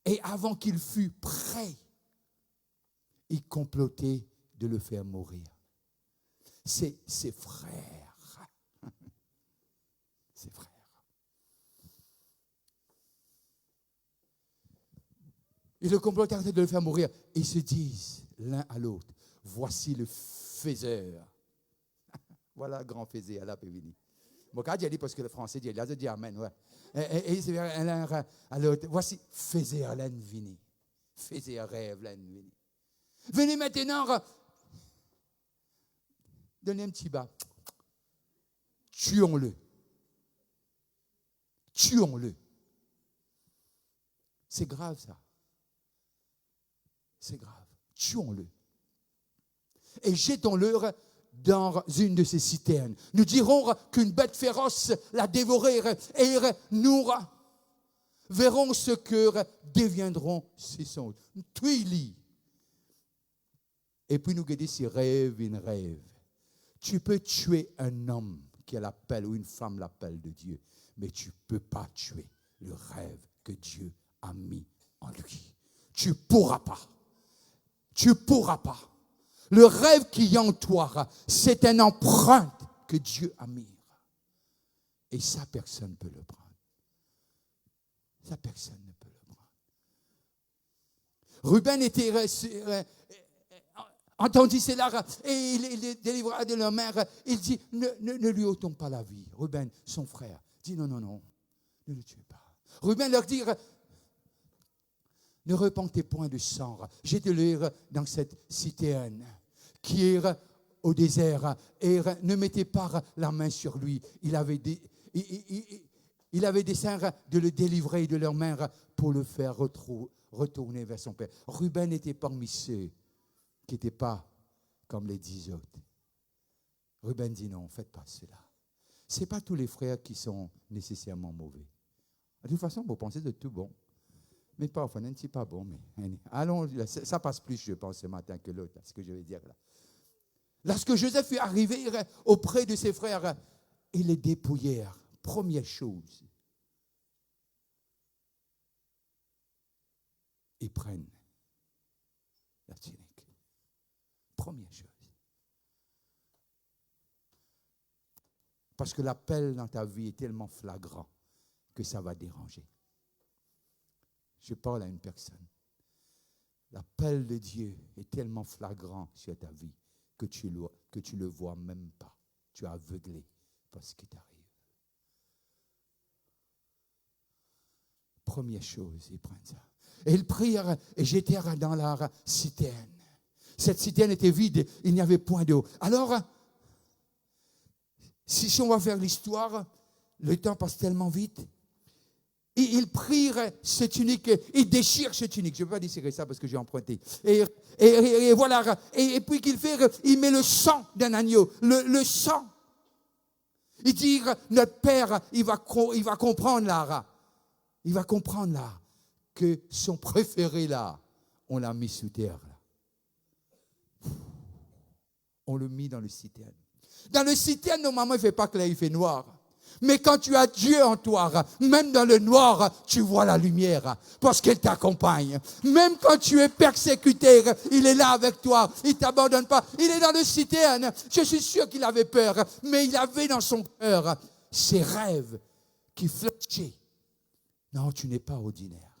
Et avant qu'il fût prêt, ils complotaient de le faire mourir. C'est ses frères. Ses frères. Ils le complotèrent de le faire mourir. Ils se disent l'un à l'autre, voici le faiseur. Voilà le grand faiseur, là, Pévini. Bon, quand il a dit, parce que le français dit, il a dit amen, ouais. Et il se dit l'un à l'autre, voici faiseur, l'un vini. Faiseur rêve, l'un vini. Venez maintenant, donnez un petit bas. Tuons-le. Tuons-le. C'est grave, ça. C'est grave. Tuons-le. Et jetons-le dans une de ces citernes. Nous dirons qu'une bête féroce l'a dévoré et nous verrons ce que deviendront ces songes. Tuez-les. Et puis nous disons, si rêve, une rêve. Tu peux tuer un homme qui l'appelle ou une femme l'appelle de Dieu, mais tu ne peux pas tuer le rêve que Dieu a mis en lui. Tu ne pourras pas. Tu ne pourras pas. Le rêve qui y a en toi, c'est une empreinte que Dieu a mise. Et ça, personne ne peut le prendre. Ça, personne ne peut le prendre. Ruben entendit cela et il les délivra de leur mère. Il dit, ne lui ôtons pas la vie. Ruben, son frère, dit non, ne le tuez pas. Ruben leur dit, ne repentez point de sang. Jetez-le dans cette citerne qui est au désert et ne mettez pas la main sur lui. Il avait dessein de le délivrer de leurs mains pour le faire retourner vers son père. Ruben était parmi ceux qui n'étaient pas comme les 10 autres. Ruben dit non, faites pas cela. Ce n'est pas tous les frères qui sont nécessairement mauvais. De toute façon, vous pensez de tout bon. Mais parfois, n'est pas bon. Mais allons, ça passe plus, je pense, ce matin que l'autre, ce que je vais dire là. Lorsque Joseph fut arrivé auprès de ses frères, ils les dépouillèrent. Première chose, ils prennent la tunique. Première chose. Parce que l'appel dans ta vie est tellement flagrant que ça va déranger. Je parle à une personne. L'appel de Dieu est tellement flagrant sur ta vie que tu le vois même pas. Tu es aveuglé par ce qui t'arrive. Première chose, ils prennent ça. Et ils prirent et jetèrent dans la citerne. Cette citerne était vide, il n'y avait point d'eau. Alors, si on va faire l'histoire, le temps passe tellement vite. Et ils prirent cette tunique, ils déchirent cette tunique. Je ne vais pas déchirer ça parce que j'ai emprunté. Et voilà. Et puis qu'il fait, il met le sang d'un agneau. Le sang. Il dit, notre père, il va comprendre là. Il va comprendre là que son préféré là, on l'a mis sous terre là. On le mit dans le citerne. Dans le citerne, normalement, il ne fait pas clair, il fait noir. Mais quand tu as Dieu en toi, même dans le noir, tu vois la lumière parce qu'il t'accompagne. Même quand tu es persécuté, il est là avec toi. Il ne t'abandonne pas. Il est dans le citerne. Je suis sûr qu'il avait peur, mais il avait dans son cœur ses rêves qui flashaient. Non, tu n'es pas ordinaire.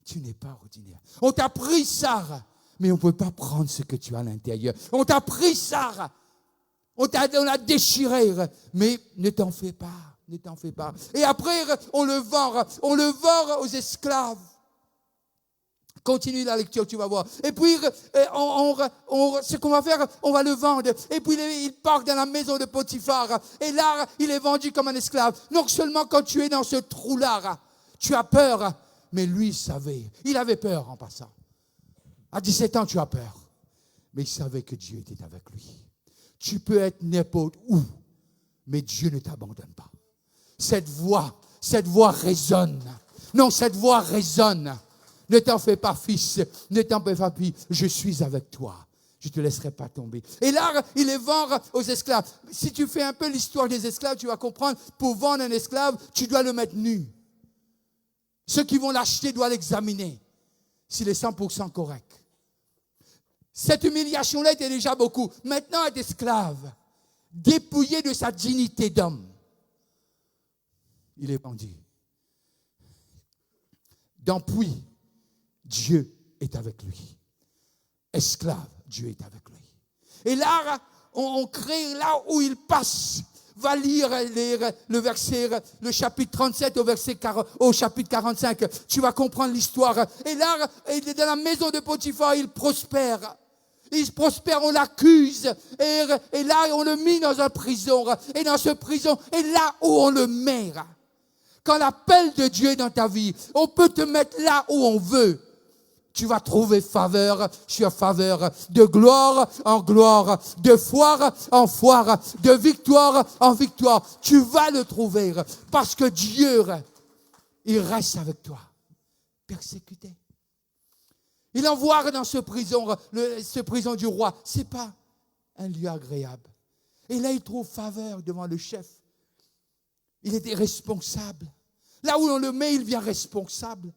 Tu n'es pas ordinaire. On t'a pris ça, mais on ne peut pas prendre ce que tu as à l'intérieur. On t'a pris ça. On l'a déchiré, mais ne t'en fais pas, ne t'en fais pas. Et après, on le vend aux esclaves. Continue la lecture, tu vas voir. Et puis, ce qu'on va faire, on va le vendre. Et puis, il part dans la maison de Potiphar. Et là, il est vendu comme un esclave. Non seulement quand tu es dans ce trou-là, tu as peur, mais lui, il savait. Il avait peur en passant. À 17 ans, tu as peur. Mais il savait que Dieu était avec lui. Tu peux être n'importe où, mais Dieu ne t'abandonne pas. Cette voix résonne. Non, cette voix résonne. Ne t'en fais pas, fils. Ne t'en fais pas, fille. Je suis avec toi. Je ne te laisserai pas tomber. Et là, il les vend aux esclaves. Si tu fais un peu l'histoire des esclaves, tu vas comprendre, pour vendre un esclave, tu dois le mettre nu. Ceux qui vont l'acheter doivent l'examiner. S'il est 100% correct. Cette humiliation-là était déjà beaucoup. Maintenant, être esclave, dépouillé de sa dignité d'homme, il est vendu. D'empouille, Dieu est avec lui. Esclave, Dieu est avec lui. Et là, on crée là où il passe. Va lire le verset, le chapitre 37 au chapitre 45. Tu vas comprendre l'histoire. Et là, il est dans la maison de Potiphar, il prospère. Il prospère, on l'accuse. Et là, on le met dans une prison. Et dans ce prison, et là où on le met. Quand l'appel de Dieu est dans ta vie, on peut te mettre là où on veut. Tu vas trouver faveur sur faveur, de gloire en gloire, de foire en foire, de victoire en victoire. Tu vas le trouver parce que Dieu, il reste avec toi. Persécuté. Il envoie dans ce prison du roi. Ce n'est pas un lieu agréable. Et là, il trouve faveur devant le chef. Il était responsable. Là où on le met, il devient responsable.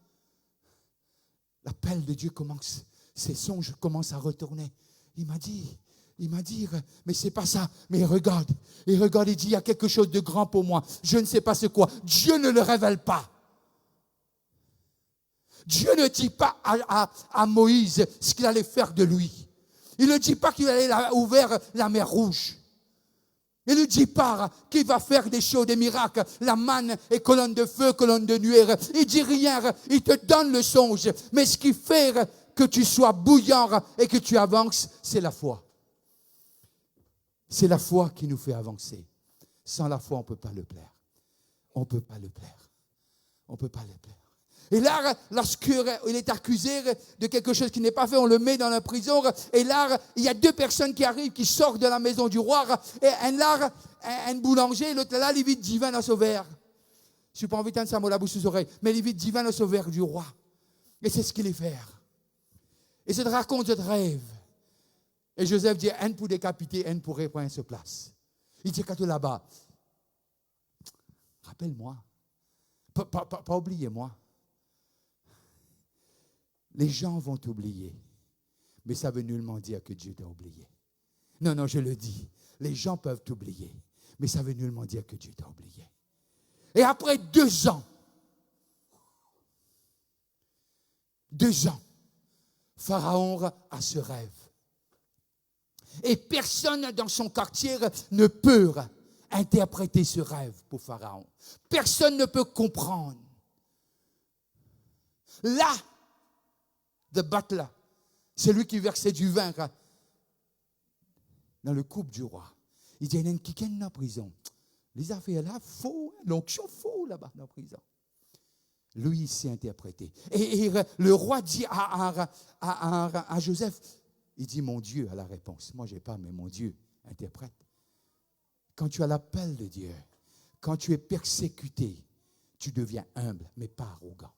L'appel de Dieu commence, ses songes commencent à retourner. Il m'a dit, mais c'est pas ça. Mais regarde, il dit, il y a quelque chose de grand pour moi. Je ne sais pas c'est quoi. Dieu ne le révèle pas. Dieu ne dit pas à Moïse ce qu'il allait faire de lui. Il ne dit pas qu'il allait ouvrir la mer Rouge. Il ne dit pas qu'il va faire des choses, des miracles, la manne et colonne de feu, colonne de nuée. Il dit rien, il te donne le songe. Mais ce qui fait que tu sois bouillant et que tu avances, c'est la foi. C'est la foi qui nous fait avancer. Sans la foi, on ne peut pas le plaire. On ne peut pas le plaire. On ne peut pas le plaire. Et là, lorsqu'il est accusé de quelque chose qui n'est pas fait, on le met dans la prison. Et là, il y a deux personnes qui arrivent, qui sortent de la maison du roi. Et un boulanger, l'autre là, il vit divin au sauveur. Je n'ai pas envie de ça la bouche sous oreille, mais il vit divin au sauveur du roi. Et c'est ce qu'il est faire. Et c'est de raconter de rêve. Et Joseph dit, un pour décapiter, un pour reprendre sa place. Il dit, quand tu es là-bas, rappelle-moi, pas oubliez-moi. Les gens vont t'oublier, mais ça ne veut nullement dire que Dieu t'a oublié. Non, je le dis. Les gens peuvent t'oublier, mais ça ne veut nullement dire que Dieu t'a oublié. Et après 2 ans, Pharaon a ce rêve. Et personne dans son quartier ne peut interpréter ce rêve pour Pharaon. Personne ne peut comprendre. Là, the butler, celui qui versait du vin dans le coupe du roi. Il dit, il y a une qui est dans la prison. Les affaires là, faux, l'onction faux là-bas dans la prison. Lui, il s'est interprété. Et le roi dit à Joseph, il dit, mon Dieu a la réponse. Moi, je n'ai pas, mais mon Dieu interprète. Quand tu as l'appel de Dieu, quand tu es persécuté, tu deviens humble, mais pas arrogant.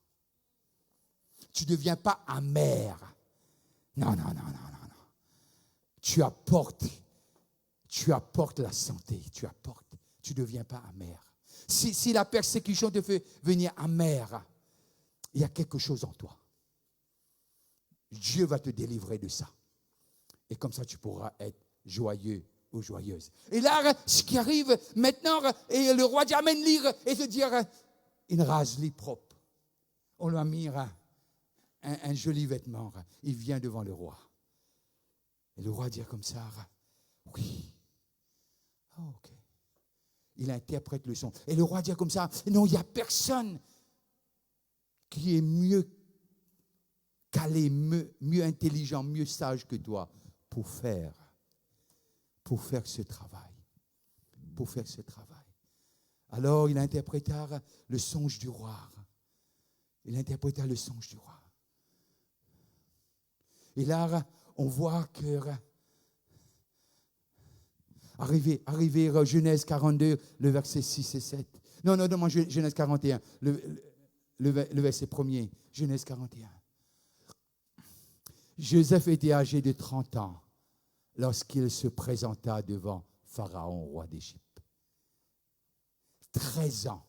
Tu ne deviens pas amer. Non. Tu apportes tu apportes la santé, tu ne deviens pas amer. Si la persécution te fait venir amer, il y a quelque chose en toi. Dieu va te délivrer de ça. Et comme ça, tu pourras être joyeux ou joyeuse. Et là, ce qui arrive maintenant, et le roi dit, amène lire, et te dire, une rase-lit propre. On lui a mis un joli vêtement. Il vient devant le roi. Et le roi dit comme ça, oui. Oh, ok. Il interprète le son. Et le roi dit comme ça, non, il n'y a personne qui est mieux calé, mieux intelligent, mieux sage que toi pour faire ce travail. Pour faire ce travail. Alors, il interpréta le songe du roi. Il interpréta le songe du roi. Et là, on voit que arrivé Genèse 42, le verset 6 et 7. Non, Genèse 41, le verset 1er, Genèse 41. Joseph était âgé de 30 ans lorsqu'il se présenta devant Pharaon, roi d'Égypte. 13 ans.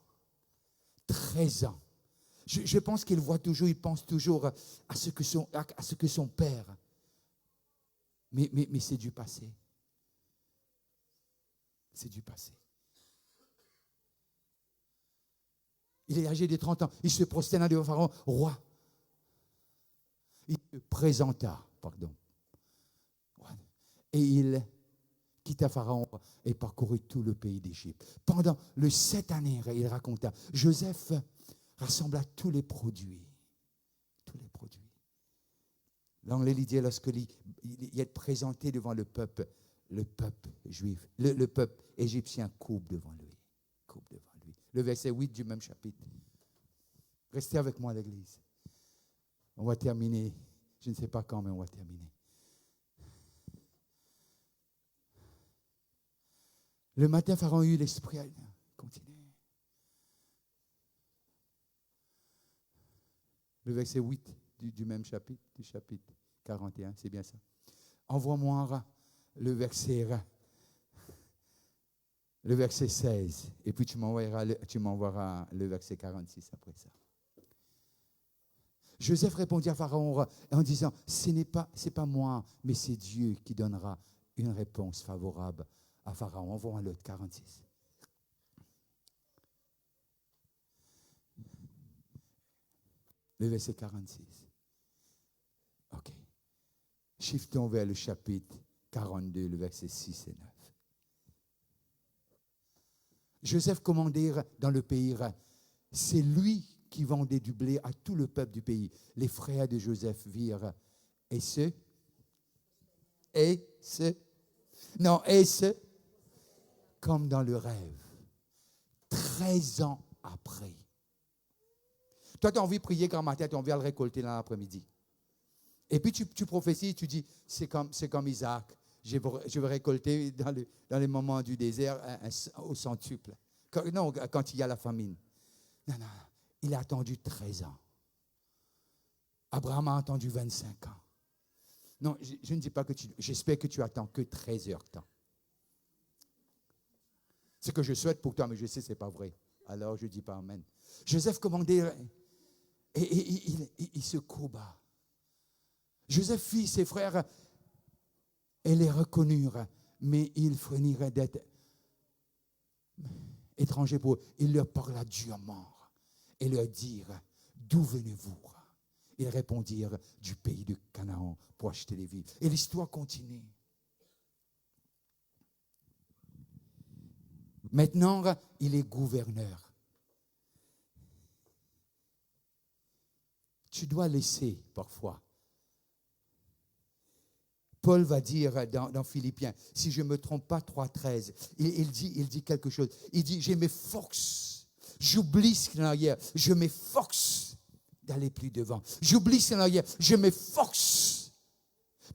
13 ans. Je pense qu'il voit toujours, il pense toujours à ce que son père. Mais c'est du passé. C'est du passé. Il est âgé de 30 ans. Il se prosterna devant Pharaon, roi. Il se présenta, Et il quitta Pharaon et parcourut tout le pays d'Égypte. Pendant les 7 années, il raconta, Joseph rassembla tous les produits. Tous les produits. L'anglais dit, lorsqu'il est présenté devant le peuple juif, le peuple égyptien coupe devant lui. Le verset 8 du même chapitre. Restez avec moi à l'église. On va terminer. Je ne sais pas quand, mais on va terminer. Le matin, Pharaon eut l'esprit. Continuez. Le verset 8 du même chapitre, du chapitre 41, c'est bien ça. Envoie-moi le verset 16, et puis tu m'enverras le verset 46 après ça. Joseph répondit à Pharaon en disant, c'est pas moi, mais c'est Dieu qui donnera une réponse favorable à Pharaon. Envoie l'autre, 46. Le verset 46. OK. Shiftons vers le chapitre 42, le verset 6 et 9. Joseph commandait dans le pays, c'est lui qui vendait du blé à tout le peuple du pays. Les frères de Joseph virent, comme dans le rêve. 13 ans après. Toi, tu as envie de prier grand matin, tu as envie de le récolter dans l'après-midi. Et puis tu prophéties, tu dis, c'est comme Isaac. Je vais récolter dans les moments du désert au centuple. Quand il y a la famine. Non. Il a attendu 13 ans. Abraham a attendu 25 ans. Non, je ne dis pas que j'espère que tu attends que 13 heures temps. C'est ce que je souhaite pour toi, mais je sais que ce n'est pas vrai. Alors je ne dis pas amen. Joseph commandait et il se courba. Joseph fit ses frères et les reconnurent, mais ils frémiraient d'être étrangers pour eux. Il leur parla durement et leur dirent, d'où venez-vous? Ils répondirent, du pays de Canaan pour acheter les villes. Et l'histoire continue. Maintenant, il est gouverneur. Tu dois laisser parfois. Paul va dire dans Philippiens, si je ne me trompe pas, 3,13, il dit quelque chose. Il dit, j'ai mes forces. J'oublie ce qu'il y a en arrière. Je m'efforce d'aller plus devant. J'oublie ce qu'il y a en arrière. Je m'efforce.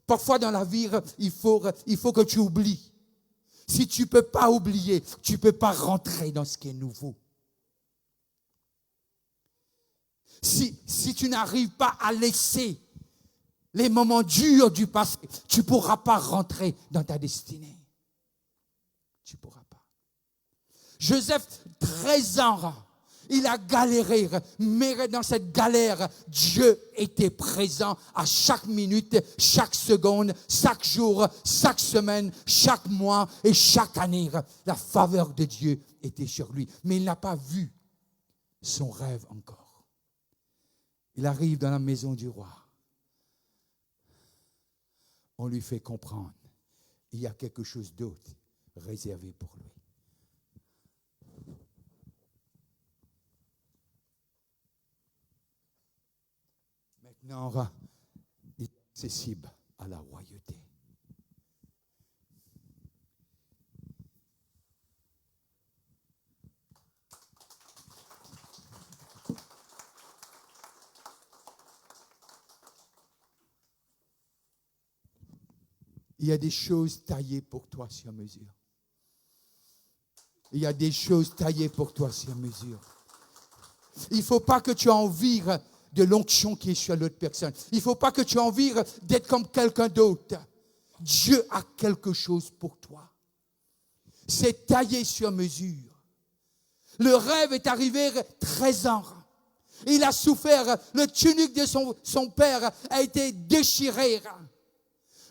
Parfois dans la vie, il faut que tu oublies. Si tu ne peux pas oublier, tu ne peux pas rentrer dans ce qui est nouveau. Si tu n'arrives pas à laisser les moments durs du passé, tu ne pourras pas rentrer dans ta destinée. tu ne pourras pas. Joseph, 13 ans, il a galéré, mais dans cette galère, Dieu était présent à chaque minute, chaque seconde, chaque jour, chaque semaine, chaque mois et chaque année. La faveur de Dieu était sur lui, mais il n'a pas vu son rêve encore. Il arrive dans la maison du roi. On lui fait comprendre, il y a quelque chose d'autre réservé pour lui. Maintenant, il est accessible à la royauté. Il y a des choses taillées pour toi sur mesure. Il y a des choses taillées pour toi sur mesure. Il ne faut pas que tu envies de l'onction qui est sur l'autre personne. Il ne faut pas que tu envies d'être comme quelqu'un d'autre. Dieu a quelque chose pour toi. C'est taillé sur mesure. Le rêve est arrivé 13 ans. Il a souffert. Le tunique de son père a été déchiré.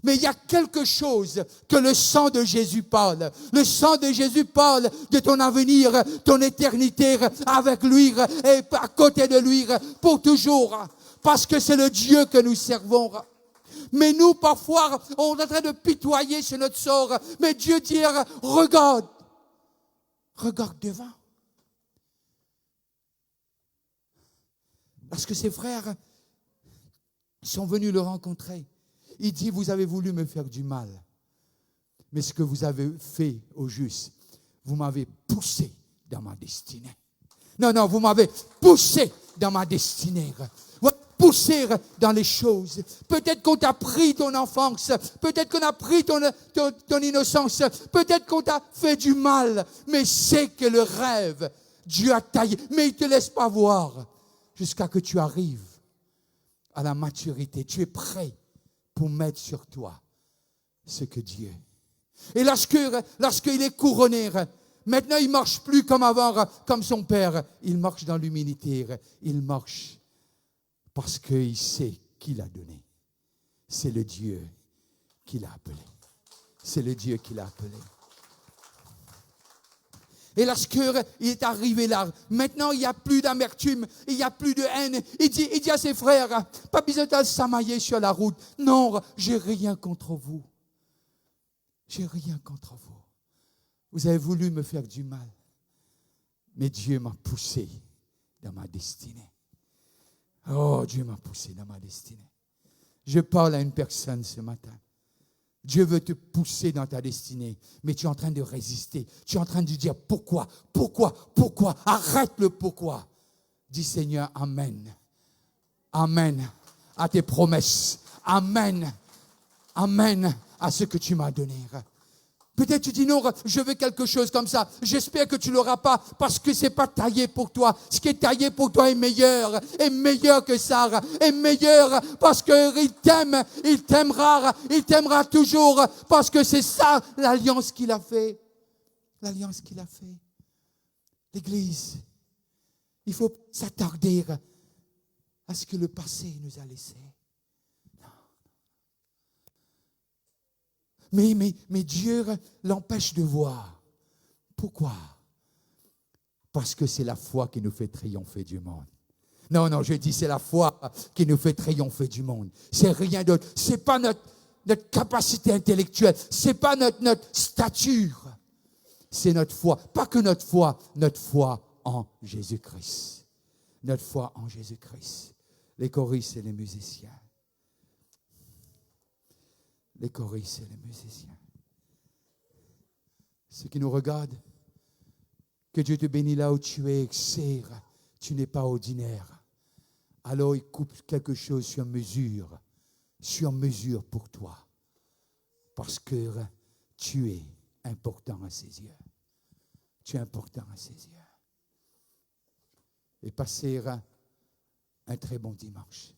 Mais il y a quelque chose que le sang de Jésus parle. Le sang de Jésus parle de ton avenir, ton éternité avec lui et à côté de lui pour toujours. Parce que c'est le Dieu que nous servons. Mais nous, parfois, on est en train de pitoyer sur notre sort. Mais Dieu dit, regarde devant. Parce que ses frères sont venus le rencontrer. Il dit, vous avez voulu me faire du mal. Mais ce que vous avez fait au juste, vous m'avez poussé dans ma destinée. Non, vous m'avez poussé dans ma destinée. Vous m'avez poussé dans les choses. Peut-être qu'on t'a pris ton enfance. Peut-être qu'on a pris ton innocence. Peut-être qu'on t'a fait du mal. Mais c'est que le rêve, Dieu a taillé. Mais il ne te laisse pas voir jusqu'à que tu arrives à la maturité. Tu es prêt pour mettre sur toi ce que Dieu. Et lorsqu'il est couronné, maintenant il ne marche plus comme avant, comme son père. Il marche dans l'humilité. Il marche parce qu'il sait qui l'a donné. C'est le Dieu qui l'a appelé. C'est le Dieu qui l'a appelé. Et lorsqu'il est arrivé là, maintenant il n'y a plus d'amertume, il n'y a plus de haine. Il dit à ses frères, pas besoin de s'amailler sur la route. Non, j'ai rien contre vous. J'ai rien contre vous. Vous avez voulu me faire du mal. Mais Dieu m'a poussé dans ma destinée. Oh, Dieu m'a poussé dans ma destinée. Je parle à une personne ce matin. Dieu veut te pousser dans ta destinée, mais tu es en train de résister. Tu es en train de dire pourquoi. Arrête le pourquoi. Dis Seigneur, Amen. Amen à tes promesses. Amen. Amen à ce que tu m'as donné. Peut-être tu dis non, je veux quelque chose comme ça. J'espère que tu ne l'auras pas parce que ce n'est pas taillé pour toi. Ce qui est taillé pour toi est meilleur que ça, est meilleur parce qu'il t'aime, il t'aimera toujours parce que c'est ça l'alliance qu'il a fait. L'alliance qu'il a fait. L'Église, il faut s'attarder à ce que le passé nous a laissé. Mais Dieu l'empêche de voir. Pourquoi? Parce que c'est la foi qui nous fait triompher du monde. Non, je dis c'est la foi qui nous fait triompher du monde. C'est rien d'autre. C'est pas notre capacité intellectuelle. C'est pas notre stature. C'est notre foi. Pas que notre foi en Jésus-Christ. Notre foi en Jésus-Christ. Les choristes et les musiciens. Les choristes et les musiciens. Ceux qui nous regardent, que Dieu te bénisse là où tu es, tu n'es pas ordinaire. Alors il coupe quelque chose sur mesure pour toi. Parce que tu es important à ses yeux. Tu es important à ses yeux. Et passer un très bon dimanche.